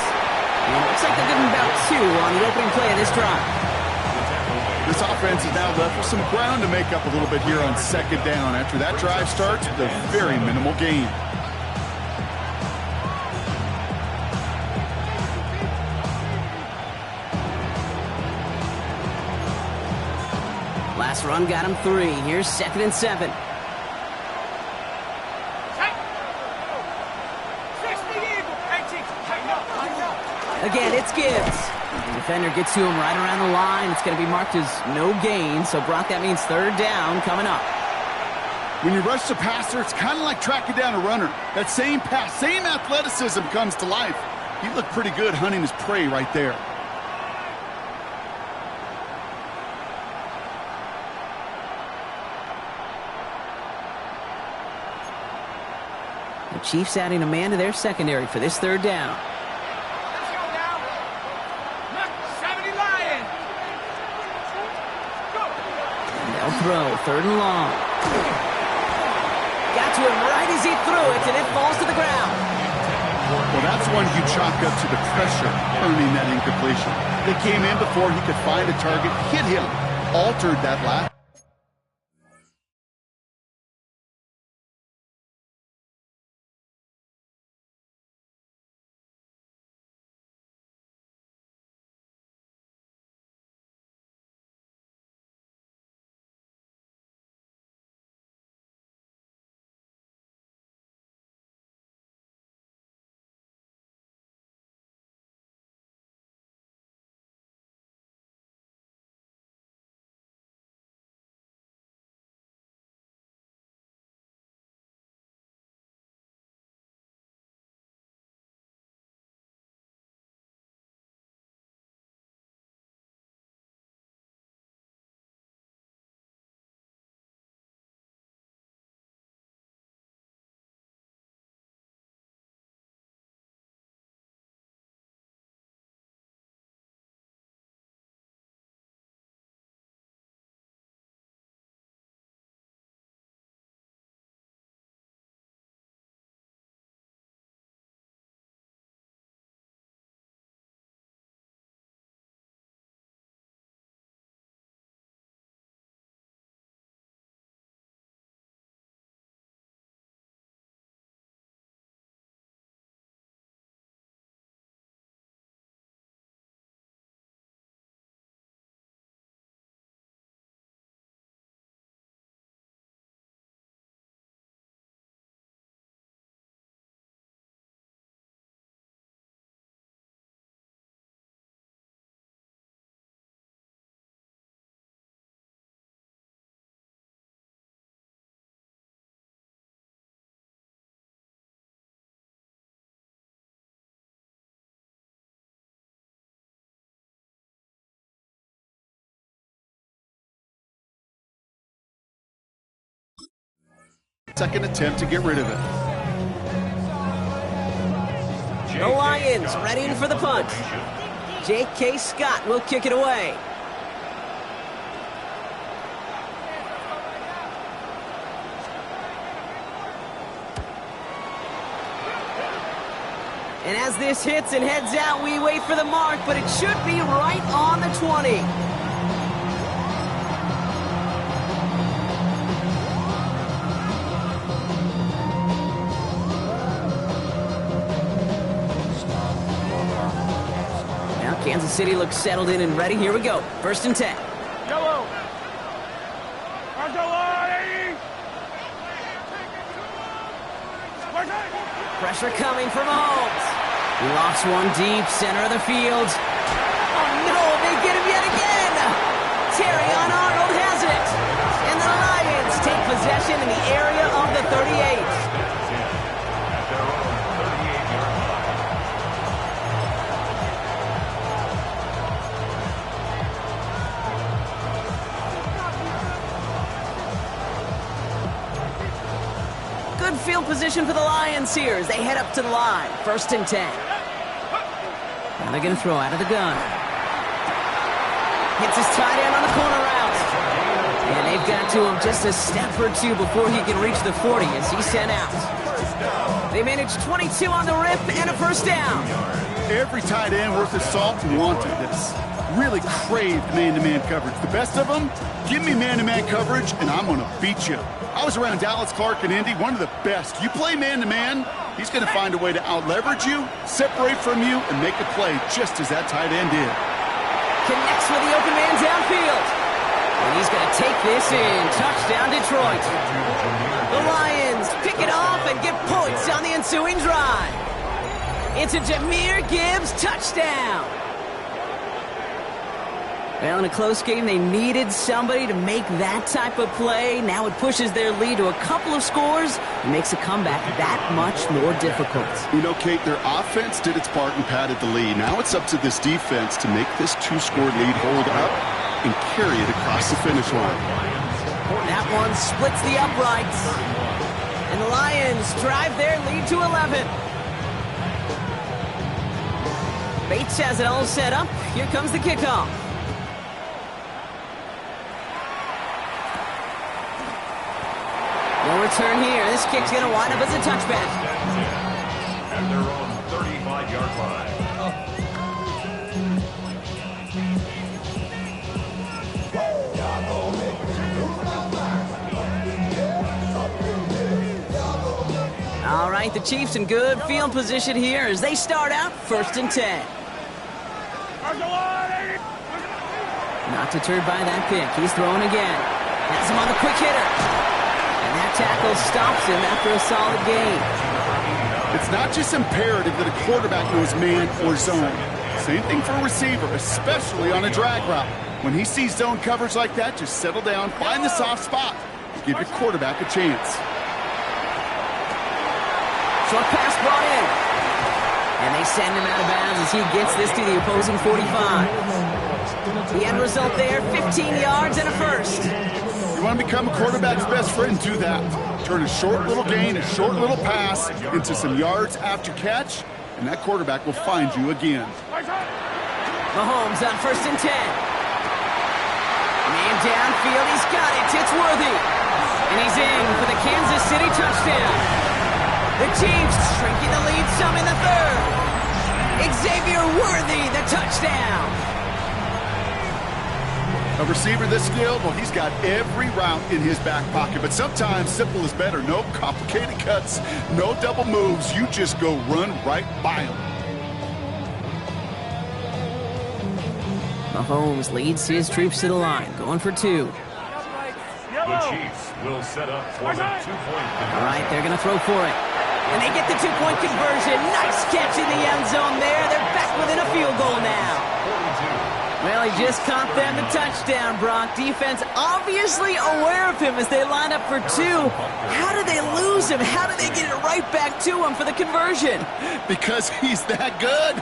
And it looks like they're giving about 2 on the opening play of this drive. This offense is now left with some ground to make up a little bit here on second down. After that drive starts with a very minimal gain. Last run got him 3. Here's second and 7. Again, it's Gibbs. The defender gets to him right around the line. It's going to be marked as no gain. So, Brock, that means third down coming up. When you rush the passer, it's kind of like tracking down a runner. That same pass, same athleticism comes to life. He looked pretty good hunting his prey right there. The Chiefs adding a man to their secondary for this third down. Let's go now. Look, 70 Lions. Go. And they'll throw third and long. Got to him right as he threw it, and it falls to the ground. Well, that's one you chalk up to the pressure earning that incompletion. They came in before he could find a target, hit him, altered that last. second attempt to get rid of it. The Lions ready for the punt. J.K. Scott will kick it away. And as this hits and heads out, we wait for the mark, but it should be right on the 20. Now Kansas City looks settled in and ready. Here we go. 1st and 10. Yellow. Pressure coming from Mahomes. He lofts one deep, center of the field. Oh no, they get him yet again! Terry on Arnold has it. And the Lions take possession in the area of the 38. Good field position for the Lions here as they head up to the line. 1st and 10. Now they're going to throw out of the gun. Hits his tight end on the corner route. And they've got to him just a step or two before he can reach the 40 as he's sent out. They managed 22 on the rip and a 1st down. Every tight end worth his salt wanted this. Really craved man-to-man coverage. The best of them, give me man-to-man coverage and I'm going to beat you. I was around Dallas Clark and Indy, one of the best. You play man-to-man, he's going to find a way to out-leverage you, separate from you, and make a play just as that tight end did. Connects with the open man downfield. And he's going to take this in. Touchdown, Detroit. The Lions pick it off and get points on the ensuing drive. It's a Jahmyr Gibbs touchdown. Well, in a close game, they needed somebody to make that type of play. Now it pushes their lead to a couple of scores and makes a comeback that much more difficult. You know, Kate, their offense did its part and padded the lead. Now it's up to this defense to make this 2-score lead hold up and carry it across the finish line. That one splits the uprights. And the Lions drive their lead to 11. Bates has it all set up. Here comes the kickoff. No return here. This kick's going to wind up as a touchback. At their own 35-yard line. All right, the Chiefs in good field position here as they start out 1st and 10. Not deterred by that pick. He's throwing again. Has him on the quick hitter. And that tackle stops him after a solid gain. It's not just imperative that a quarterback knows man or zone. Same thing for a receiver, especially on a drag route. When he sees zone coverage like that, just settle down, find the soft spot, and give your quarterback a chance. Short pass brought in. And they send him out of bounds as he gets this to the opposing 45. The end result there, 15 yards and a 1st. You want to become a quarterback's best friend, do that. Turn a short little gain, a short little pass into some yards after catch, and that quarterback will find you again. Mahomes on 1st and 10. Man downfield, he's got it. It's Worthy. And he's in for the Kansas City touchdown. The Chiefs shrinking the lead some in the 3rd. Xavier Worthy, the touchdown. A receiver this skilled, well, he's got every route in his back pocket, but sometimes simple is better. No complicated cuts, no double moves. You just go run right by him. Mahomes leads his troops to the line, going for 2. The Chiefs will set up for the 2-point conversion. All right, they're going to throw for it. And they get the 2-point conversion. Nice catch in the end zone there. They're back within a field goal now. Well, he just caught them the touchdown, Brock. Defense obviously aware of him as they line up for two. How did they lose him? How did they get it right back to him for the conversion? Because he's that good.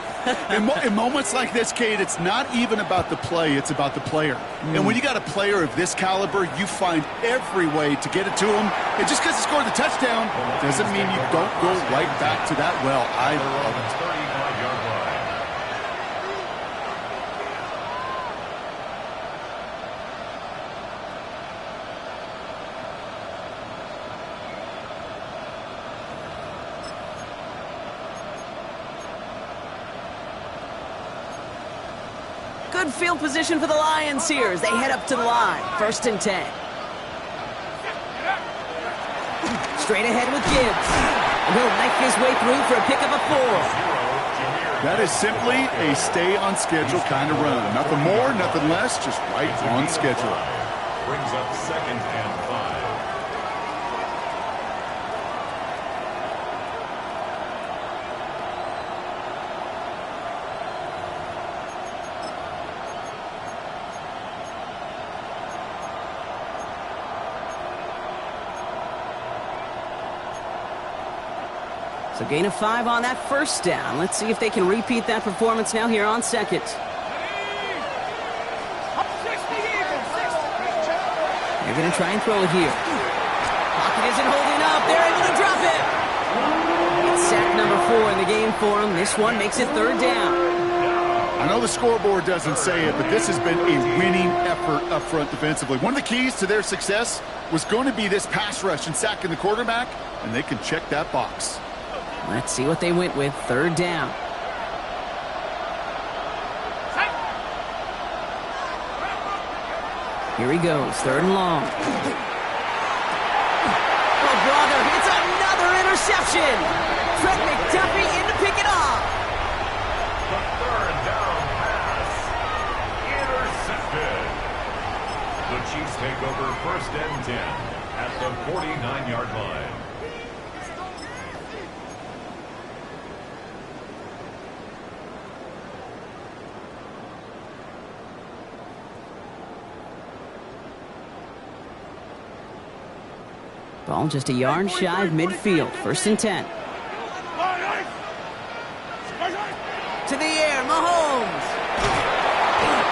In moments like this, Kate, it's not even about the play, it's about the player. And when you got a player of this caliber, you find every way to get it to him. And just because he scored the touchdown doesn't mean you don't go right back to that well. I love it. 35-yard line. Good field position for the Lions here as they head up to the line. 1st and 10. Straight ahead with Gibbs. And he'll knife his way through for a pickup of 4. That is simply a stay on schedule kind of run. Nothing more, nothing less, just right on schedule. Brings up 2nd and 5. So gain of 5 on that 1st down. Let's see if they can repeat that performance now here on 2nd. They're going to try and throw it here. Pocket isn't holding up. They're able to drop it. It's sack number 4 in the game for them. This one makes it 3rd down. I know the scoreboard doesn't say it, but this has been a winning effort up front defensively. One of the keys to their success was going to be this pass rush and sacking the quarterback, and they can check that box. Let's see what they went with. 3rd down. Here he goes. 3rd and long. Oh, brother. It's another interception. Trent McDuffie in to pick it off. The 3rd down pass. Intercepted. The Chiefs take over 1st and 10 at the 49-yard line. Ball just a yard shy of midfield. 1st and 10. To the air, Mahomes.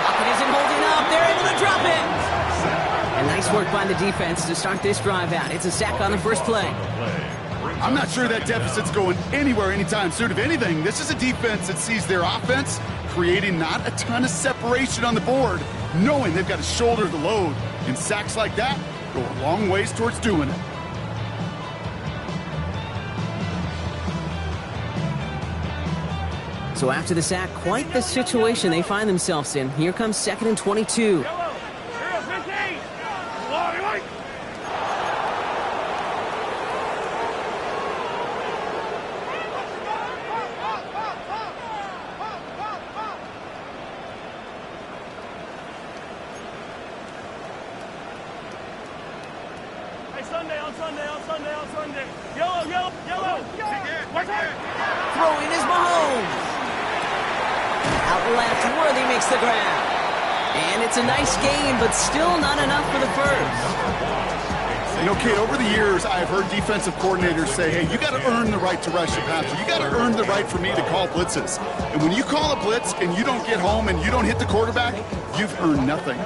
Pocket isn't holding up. They're able to drop it. And nice work by the defense to start this drive out. It's a sack on the first play. I'm not sure that deficit's going anywhere anytime soon. If anything, this is a defense that sees their offense creating not a ton of separation on the board, knowing they've got to shoulder the load. And sacks like that go a long ways towards doing it. So after the sack, quite the situation they find themselves in. Here comes 2nd and 22. Sunday. Yellow. Throwing is Mahomes. Out left, Worthy makes the grab. And it's a nice game, but still not enough for the first. You know, Kate, over the years, I've heard defensive coordinators say, hey, you got to earn the right to rush the passer. You got to earn the right for me to call blitzes. And when you call a blitz and you don't get home and you don't hit the quarterback, you've earned nothing.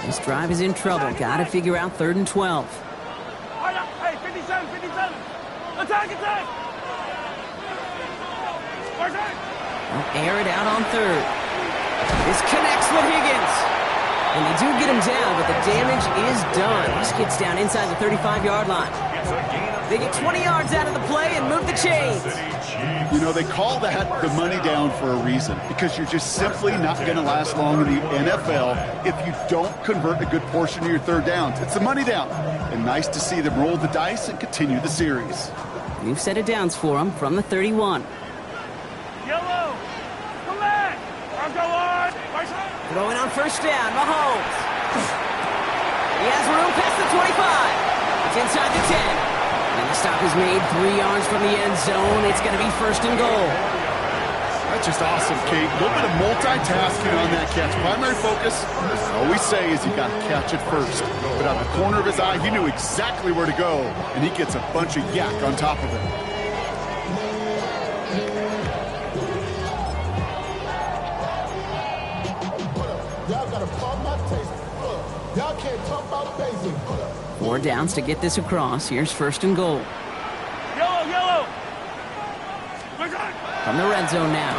This drive is in trouble. Got to figure out 3rd and 12. Hey, 57. Attack. They'll air it out on 3rd. This connects with Higgins. And they do get him down, but the damage is done. This gets down inside the 35-yard line. They get 20 yards out of the play and move the chains. You know, they call that the money down for a reason, because you're just simply not going to last long in the NFL if you don't convert a good portion of your 3rd downs. It's the money down. And nice to see them roll the dice and continue the series. New set of downs for them from the 31. Yellow. Come back. Go on. Throwing on 1st down, Mahomes. He has room past the 25. It's inside the 10. And the stop is made 3 yards from the end zone. It's going to be 1st and goal. That's just awesome, Kate. A little bit of multitasking on that catch. Primary focus, as I always say, is you got to catch it first. But out of the corner of his eye, he knew exactly where to go, and he gets a bunch of yak on top of it. Y'all can't talk about basic. 4 downs to get this across. Here's first and goal. Yellow! From the red zone now.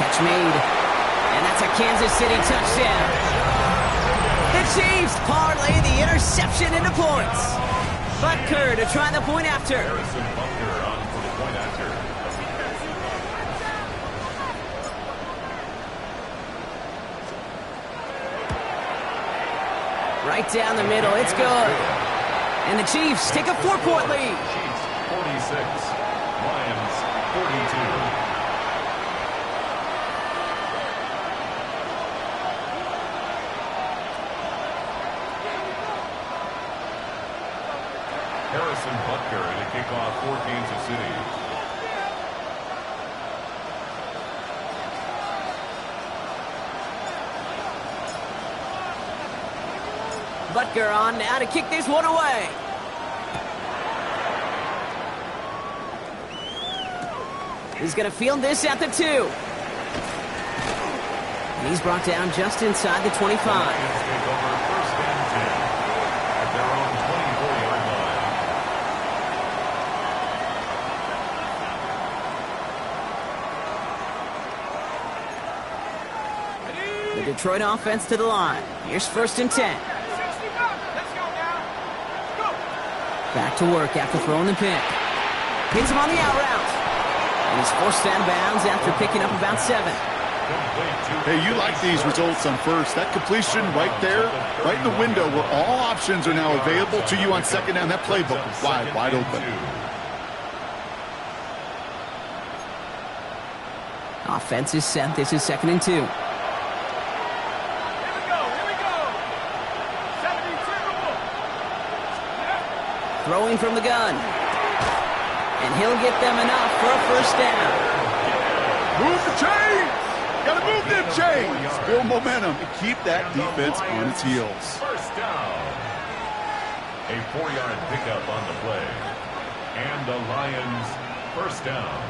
Catch made. And that's a Kansas City touchdown. The Chiefs parlay the interception into points. Butker to try the point after. Harrison Butker on for the point after. Right down the middle. It's good. And the Chiefs take a 4-point lead. Chiefs 46, Lions 42. Harrison Butker to kick off for Kansas City. Butker on now to kick this one away. He's going to field this at the 2. And he's brought down just inside the 25. Take over first and 10 at their own 24-yard line. The Detroit offense to the line. Here's first and 10. Back to work after throwing the pick. Hits him on the out route. And he's forced out of bounds after picking up about 7. Hey, you like these results on first. That completion right there, right in the window where all options are now available to you on second down. That playbook is wide open. Offense is set. This is second and 2. Throwing from the gun. And he'll get them enough for a first down. Move the chains! Gotta move them chains! Build momentum and keep that defense on its heels. First down. A 4-yard pickup on the play. And the Lions first down.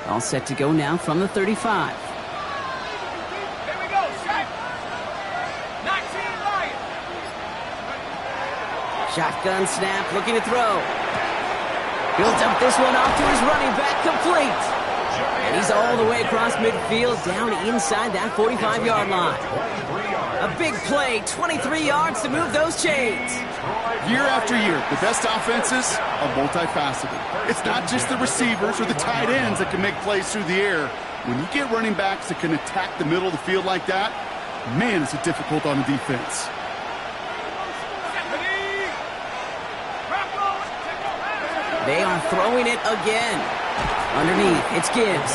All set to go now from the 35. Here we go, set. 19 Lions. Shotgun snap, looking to throw. Builds up this one off to his running back, complete. And he's all the way across midfield, down inside that 45-yard line. A big play, 23 yards to move those chains. Year after year, the best offenses are multifaceted. It's not just the receivers or the tight ends that can make plays through the air. When you get running backs that can attack the middle of the field like that, man, is it difficult on the defense. They are throwing it again. Underneath, it's Gibbs.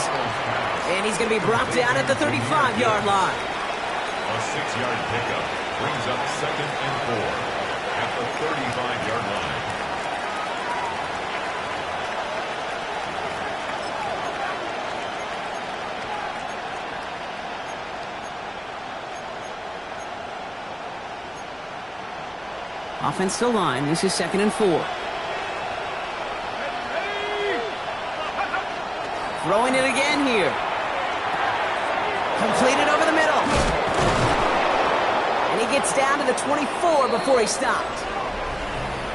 And he's going to be brought down at the 35-yard line. A 6-yard pickup brings up second and 4 at the 35-yard line. Offense to line. This is second and 4. Throwing it again here. Completed over the middle. And he gets down to the 24 before he stopped.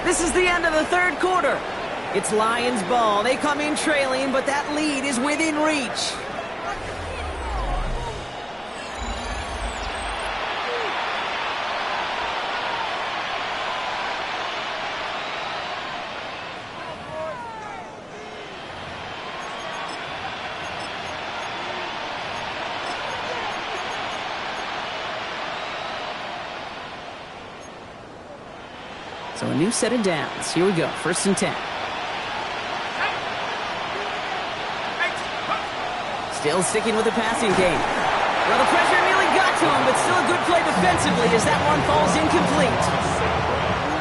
This is the end of the third quarter. It's Lions ball. They come in trailing, but that lead is within reach. So a new set of downs. Here we go. First and 10. Still sticking with the passing game. Well, the pressure nearly got to him, but still a good play defensively as that one falls incomplete.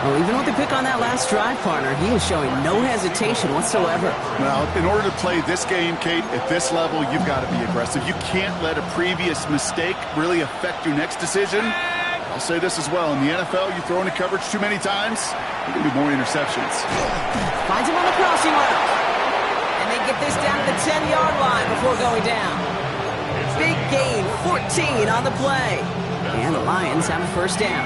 Well, even with the pick on that last drive, partner, he was showing no hesitation whatsoever. Well, in order to play this game, Kate, at this level, you've got to be aggressive. You can't let a previous mistake really affect your next decision. I'll say this as well. In the NFL, you throw into coverage too many times, there can be more interceptions. Finds him on the crossing route. And they get this down to the 10-yard line before going down. Big gain, 14 on the play. And the Lions have a first down.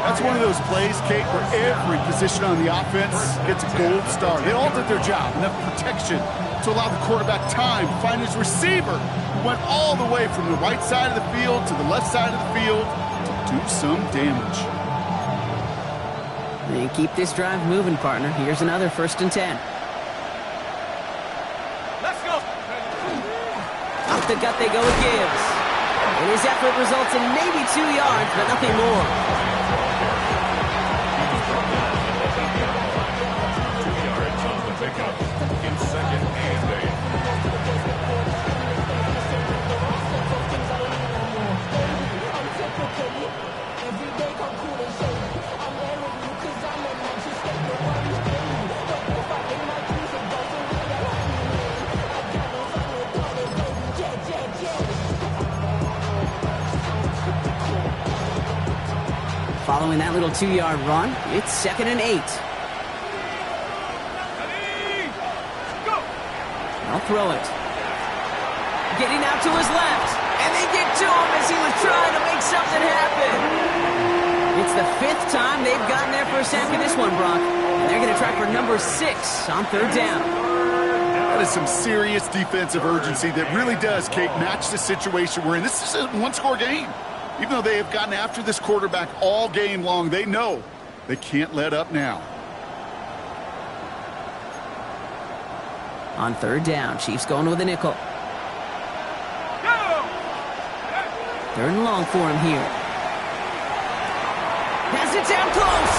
That's one of those plays, Kate, where every position on the offense gets a gold star. They all did their job. Enough protection to allow the quarterback time to find his receiver, who went all the way from the right side of the field to the left side of the field to do some damage. They keep this drive moving, partner. Here's another 1st and 10. Let's go. Up the gut they go with Gibbs. And his effort results in maybe 2 yards, but nothing more. 2 yards on the pickup in 2nd and 8. Following that little 2-yard run, it's 2nd and 8. I'll throw it. Getting out to his left. And they get to him as he was trying to make something happen. It's the 5th time they've gotten their first sack in this one, Brock. And they're going to try for number 6 on 3rd down. That is some serious defensive urgency that really does, Kate, match the situation we're in. This is a one-score game. Even though they have gotten after this quarterback all game long, they know they can't let up now. On 3rd down, Chiefs going with a nickel. 3rd and long for him here. Pass it down close.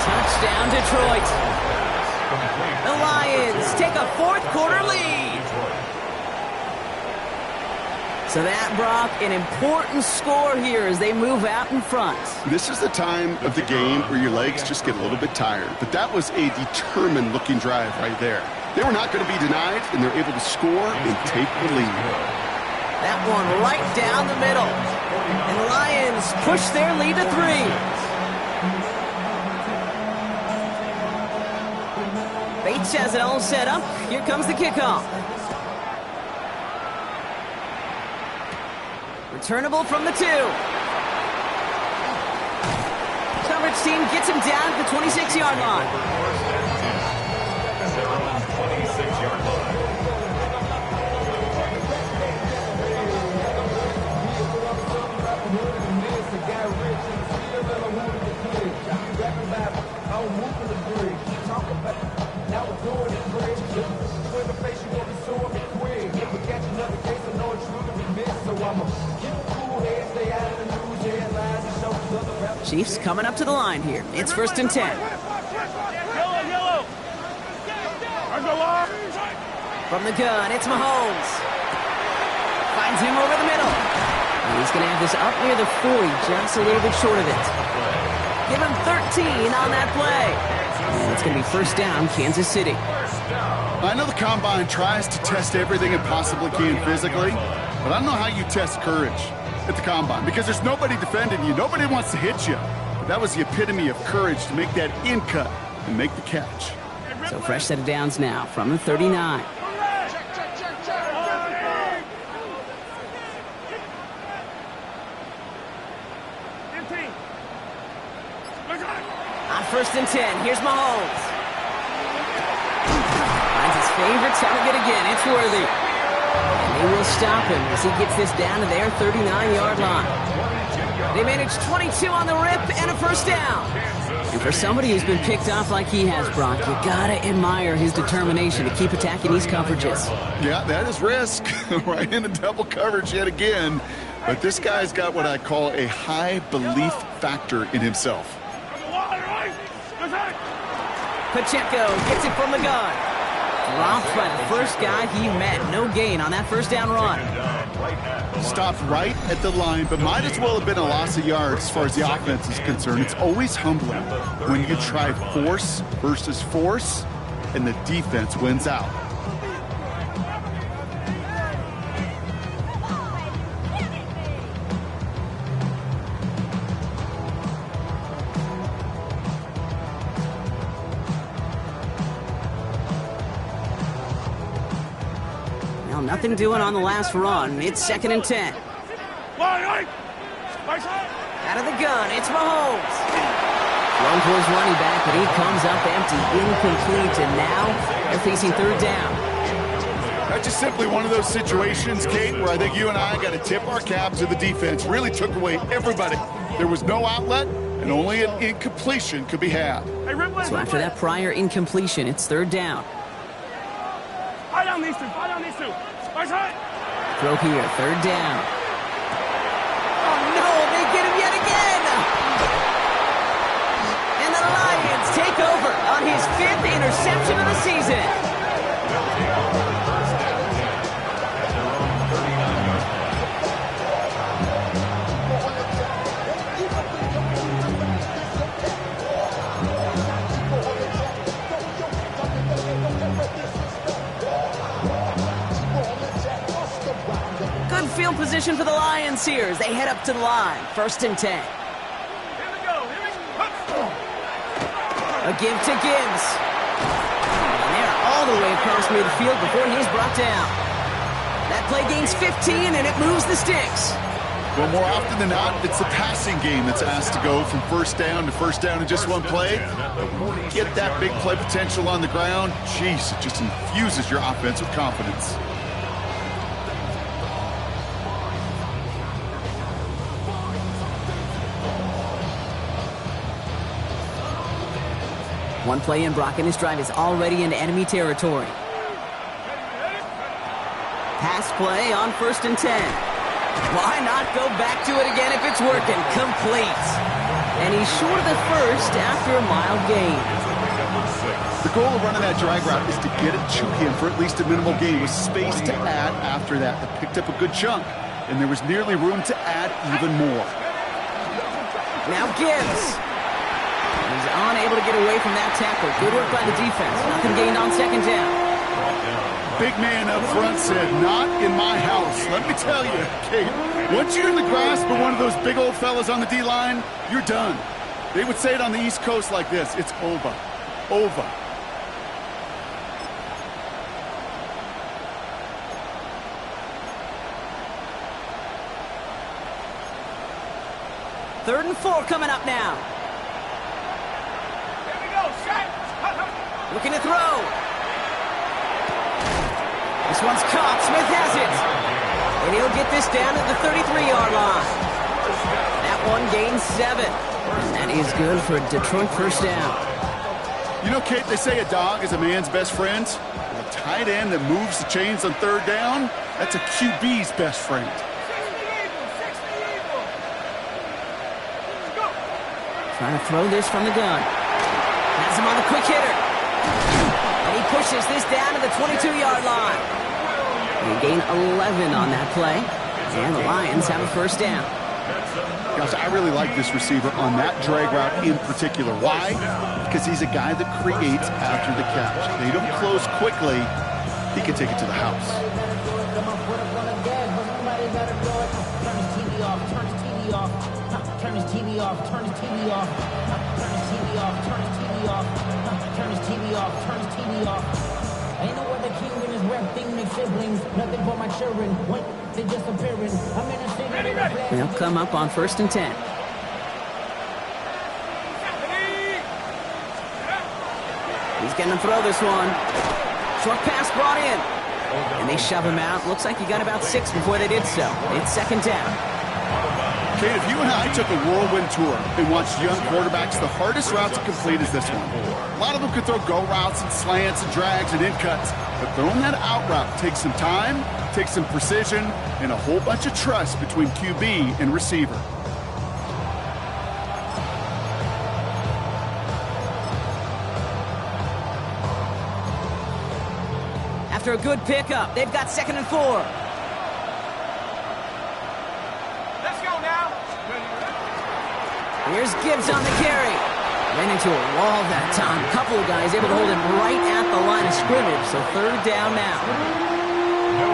Touchdown, Detroit. The Lions take a 4th quarter lead. So that, Brock, an important score here as they move out in front. This is the time of the game where your legs just get a little bit tired. But that was a determined-looking drive right there. They were not going to be denied, and they're able to score and take the lead. That one right down the middle. And the Lions push their lead to 3. Bates has it all set up. Here comes the kickoff. Returnable from the 2. Coverage team gets him down at the 26-yard line. 26-yard line. Chiefs coming up to the line here. It's 1st and 10. Yellow. From the gun, it's Mahomes. Finds him over the middle. And he's going to have this up near the 40, just a little bit short of it. Give him 13 on that play. And it's going to be 1st down, Kansas City. I know the Combine tries to test everything it possibly can physically, but I don't know how you test courage at the Combine, because there's nobody defending you. Nobody wants to hit you. But that was the epitome of courage to make that in cut and make the catch. So fresh set of downs now from the 39. On 1st and 10, here's Mahomes. Finds his favorite target again. It's Worthy. And they will stop him as he gets this down to their 39-yard line. They managed 22 on the rip and a 1st down. And for somebody who's been picked off like he has, Brock, you gotta admire his determination to keep attacking these coverages. Yeah, that is risk. Right into double coverage yet again. But this guy's got what I call a high belief factor in himself. Pacheco gets it from the gun. Dropped by the first guy he met. No gain on that first down run. Stopped right at the line, but might as well have been a loss of yards as far as the offense is concerned. It's always humbling when you try force versus force, and the defense wins out. Nothing doing on the last run. It's 2nd and 10. Out of the gun, it's Mahomes. Thrown towards running back, but he comes up empty, incomplete, and now they're facing 3rd down. That's just simply one of those situations, Kate, where I think you and I got to tip our cap to the defense. Really took away everybody. There was no outlet, and only an incompletion could be had. So after that prior incompletion, it's 3rd down. Throw here, 3rd down. Oh no, they get him yet again! And the Lions take over on his 5th interception of the season. Field position for the Lions here as they head up to the line. 1st and 10. A give to Gibbs. And they're all the way across midfield before he's brought down. That play gains 15 and it moves the sticks. Well, more often than not, it's the passing game that's asked to go from 1st down to 1st down in just one play. Get that big play potential on the ground. Jeez, it just infuses your offense with confidence. One play in, Brock, and his drive is already into enemy territory. Pass play on 1st and 10. Why not go back to it again if it's working? Complete. And he's short of the first after a mild gain. The goal of running that drag route is to get it to him for at least a minimal gain with space to add after that. They picked up a good chunk, and there was nearly room to add even more. Now Gibbs. He's unable to get away from that tackle. Good work by the defense. Nothing gained on 2nd down. Big man up front said, not in my house. Let me tell you, Kate, once you're in the grasp of one of those big old fellas on the D-line, you're done. They would say it on the East Coast like this, it's over. Over. Third and 4 coming up now. Looking to throw. This one's caught. Smith has it. And he'll get this down at the 33-yard line. That one gains 7. And that is good for a Detroit 1st down. You know, Kate, they say a dog is a man's best friend. A tight end that moves the chains on 3rd down, that's a QB's best friend. Trying to throw this from the gun. Has him on the quick hitter. And he pushes this down to the 22-yard line. They gain 11 on that play. And the Lions have a 1st down. Gosh, I really like this receiver on that drag route in particular. Why? Because he's a guy that creates after the catch. They don't close quickly. He can take it to the house. Turn his TV off, turn his TV off, turn his TV off, turn his TV off, turn his TV off, turn his TV off. Ain't no other king in this rap thing, they siblings. Nothing for my children. What? They disappearing. I'm in a city. They'll come up on 1st and 10. He's going to throw this one. Short pass brought in. And they shove him out. Looks like he got about 6 before they did so. It's 2nd down. Kate, if you and I took a whirlwind tour and watched young quarterbacks, the hardest route to complete is this one. A lot of them could throw go routes and slants and drags and in cuts, but throwing that out route takes some time, takes some precision, and a whole bunch of trust between QB and receiver. after a good pickup. They've got 2nd and 4. Let's go now. Here's Gibbs on the carry. Ran into a wall that time. A couple of guys able to hold him right at the line of scrimmage. So 3rd down now.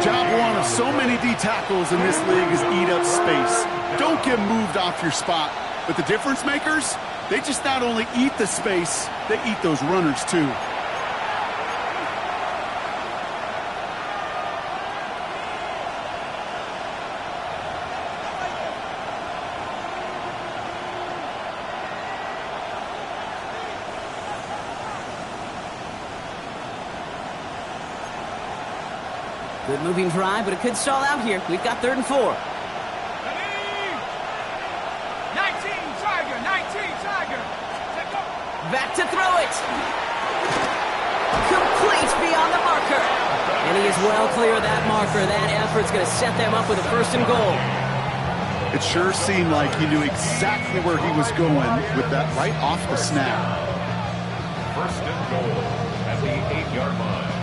Job one of so many D tackles in this league is eat up space. Don't get moved off your spot. But the difference makers, they just not only eat the space, they eat those runners too. Good moving drive, but it could stall out here. We've got 3rd and 4. 19 Tiger, 19 Tiger. Back to throw it. Complete beyond the marker. And he is well clear of that marker. That effort's going to set them up with a 1st and goal. It sure seemed like he knew exactly where he was going with that right off the snap. 1st and goal at the 8-yard line.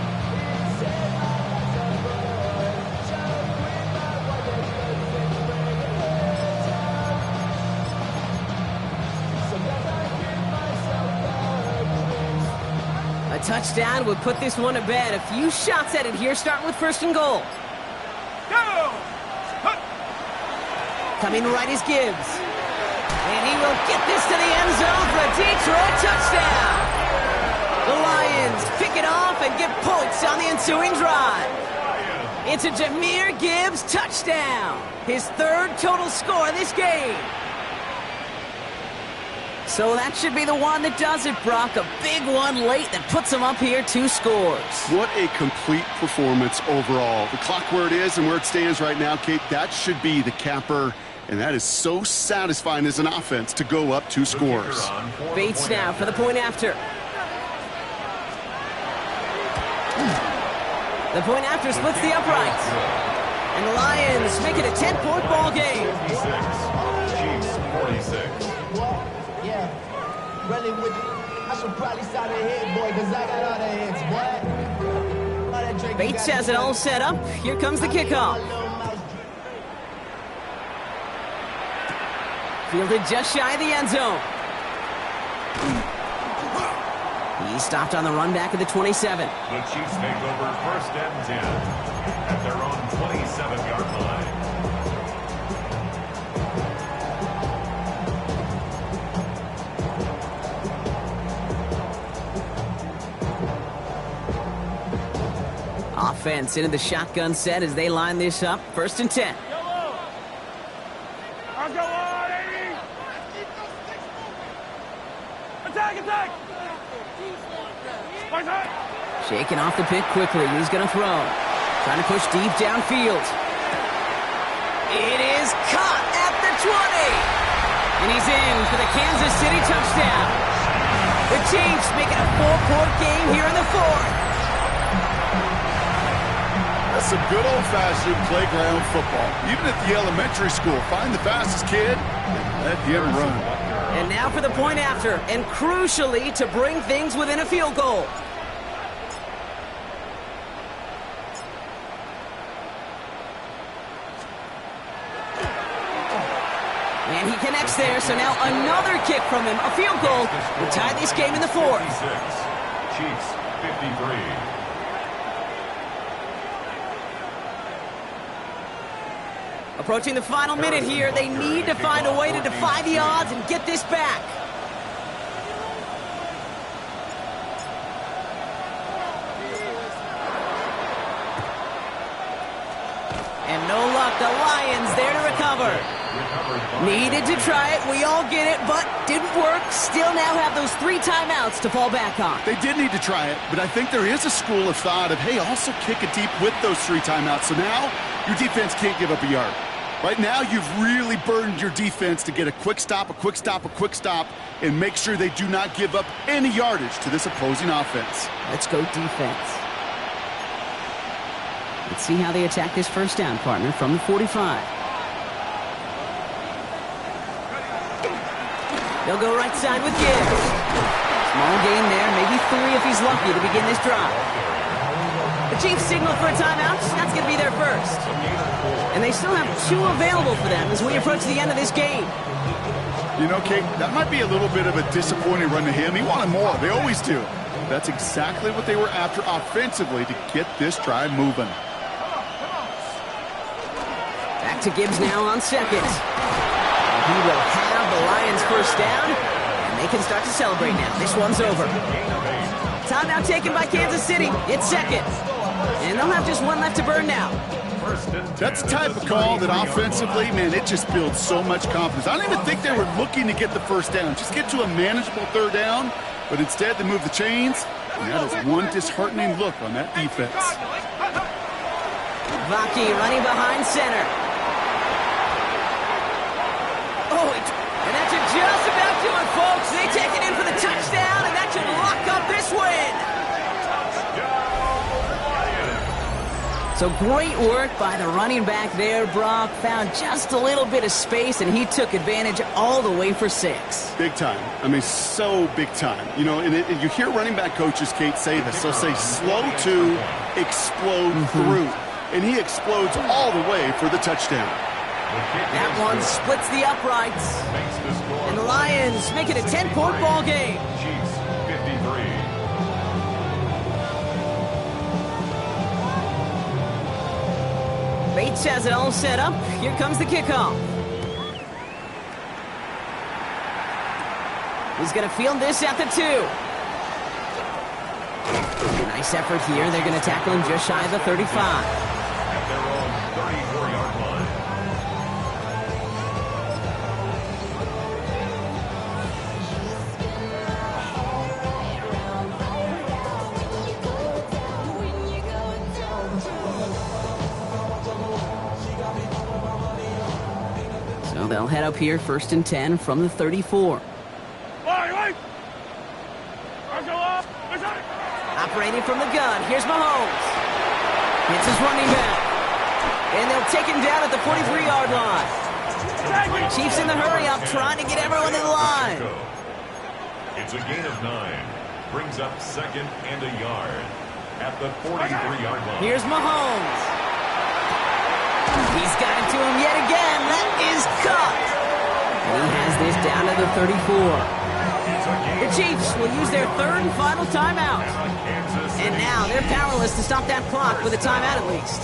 A touchdown would put this one to bed. A few shots at it here, starting with 1st and goal. Go! Coming right is Gibbs. And he will get this to the end zone for a Detroit touchdown. The Lions pick it off and get points on the ensuing drive. It's a Jahmyr Gibbs touchdown. His 3rd total score this game. So that should be the one that does it, Brock. A big one late that puts him up here, 2 scores. What a complete performance overall. The clock where it is and where it stands right now, Kate, that should be the capper. And that is so satisfying as an offense to go up 2 scores. Bates now for the point after. The point after splits the uprights. And the Lions make it a 10-point ball game. 56, Chiefs 46. Yeah, really with I should probably start a hit, boy, because I got all the hits, boy. All that drink Bates has it all set up. Here comes the kickoff. Fielded just shy of the end zone. He stopped on the run back of the 27. The Chiefs make over 1st and 10 at their own 27-yard line. Offense into the shotgun set as they line this up. 1st and 10. Let's go on, 80. Attack, attack. Shaking off the pick quickly. He's going to throw. Trying to push deep downfield. It is caught at the 20. And he's in for the Kansas City touchdown. The Chiefs making a 4-point game here in the 4th. That's some good old-fashioned playground football. Even at the elementary school, find the fastest kid and let him run. And now for the point after, and crucially to bring things within a field goal. And he connects there, so now another kick from him, a field goal, will tie this game in the 4th. 56, Chiefs 53. Approaching the final minute here, they need to find a way to defy the odds and get this back. And no luck, the Lions there to recover. Needed to try it, we all get it, but didn't work. Still now have those 3 timeouts to fall back on. They did need to try it, but I think there is a school of thought of, hey, also kick it deep with those 3 timeouts. So now your defense can't give up a yard. Right now, you've really burdened your defense to get a quick stop, a quick stop, a quick stop, and make sure they do not give up any yardage to this opposing offense. Let's go defense. Let's see how they attack this 1st down, partner, from the 45. They'll go right side with Gibbs. Small gain there, maybe 3 if he's lucky to begin this drive. The Chiefs signal for a timeout. That's going to be their first. And they still have 2 available for them as we approach the end of this game. You know, Kate, that might be a little bit of a disappointing run to him. He wanted more. They always do. That's exactly what they were after offensively to get this drive moving. Back to Gibbs now on second. He will have the Lions first down, and they can start to celebrate now. This one's over. Timeout taken by Kansas City. It's second. And they'll have just 1 left to burn now. That's the type of call that offensively, man, it just builds so much confidence. I don't even think they were looking to get the first down. Just get to a manageable third down, but instead they move the chains, and that is one disheartening look on that defense. Vaki running behind center. Oh, and that should just about do it, folks. They take it in for the touchdown, and that should lock up this win. So great work by the running back there, Brock. Found just a little bit of space, and he took advantage all the way for 6. Big time. I mean, so big time. You know, and you hear running back coaches, Kate, say this. They'll say slow to explode through. And he explodes all the way for the touchdown. That one splits the uprights. And the Lions make it a 10-point ball game. Chiefs 53. Bates has it all set up. Here comes the kickoff. He's going to field this at the 2. Nice effort here. They're going to tackle him just shy of the 35. At their own 34-yard line. So they'll head up here, 1st and 10 from the 34. Operating from the gun, here's Mahomes. Hits his running back. And they'll take him down at the 43-yard line. Chiefs in the hurry up, trying to get everyone in the line. It's a gain of 9. Brings up 2nd and a yard at the 43-yard line. Here's Mahomes. He's got it to him yet again. That is cut. And he has this down to the 34. The Chiefs will use their 3rd and final timeout. And now they're powerless to stop that clock with a timeout at least.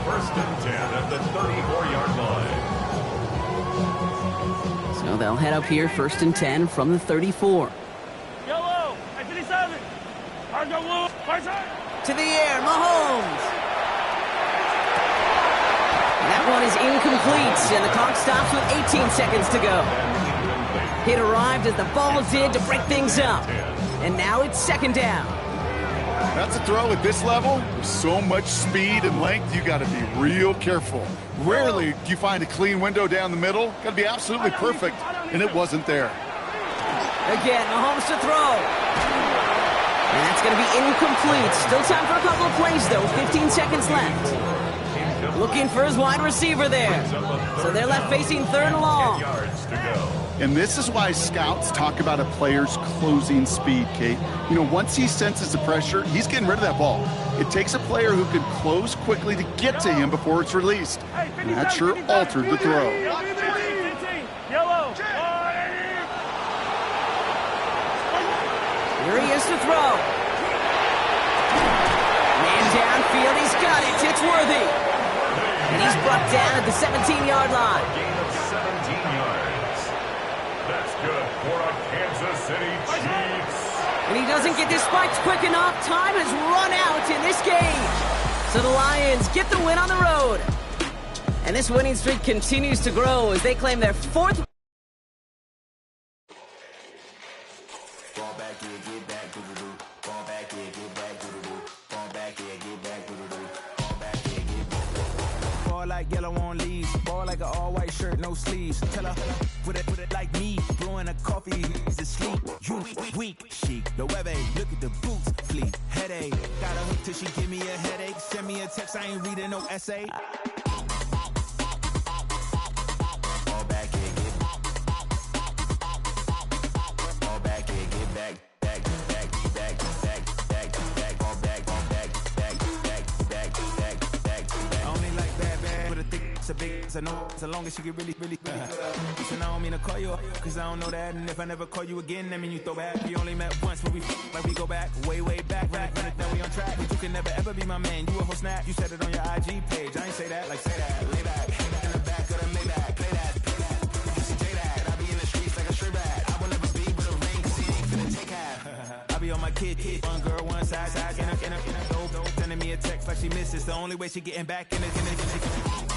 1st and 10 at the 34-yard line. So they'll head up here, 1st and 10 from the 34. Yellow, 57. To the air, Mahomes. That one is incomplete, and the clock stops with 18 seconds to go. It arrived as the ball did to break things up. And now it's 2nd down. That's a throw at this level. With so much speed and length, you got to be real careful. Rarely do you find a clean window down the middle. Got to be absolutely perfect, and it wasn't there. Again, Mahomes to throw. And that's going to be incomplete. Still time for a couple of plays, though. 15 seconds left. Looking for his wide receiver there. So they're left facing 3rd and long. And this is why scouts talk about a player's closing speed, Kate. You know, once he senses the pressure, he's getting rid of that ball. It takes a player who can close quickly to get to him before it's released. And that sure altered the throw. Here he is to throw. Man downfield, he's got it. It's Worthy. And he's brought down at the 17-yard line. Gain of 17 yards. That's good for a Kansas City Chiefs. And he doesn't get this spiked quick enough. Time has run out in this game. So the Lions get the win on the road. And this winning streak continues to grow as they claim their 4th. Like yellow on leaves, ball like an all-white shirt, no sleeves. Tell her put it like me, blowing a coffee, he's asleep. You weak, chic. The weather, look at the boots, fleet. Headache, got a hook till she give me a headache. Send me a text, I ain't reading no essay. Fall back here, get fall back here, get back, fall back, big, I know so long as she get really Listen, I don't mean to call you up, cause I don't know that. And if I never call you again, that mean you throw back. We only met once, but we like we go back, way back. Run it, then we on track. But you can never ever be my man. You a whole snap, you said it on your IG page. I ain't say that, like say that. Lay back, in the back of the Maybach. Play that, you see J that. I be in the streets like a stray rat. I will never be with a ring, cause he ain't finna take half. I be on my kid, one girl, one side, in a dope, sending me a text like she misses. The only way she getting back in it.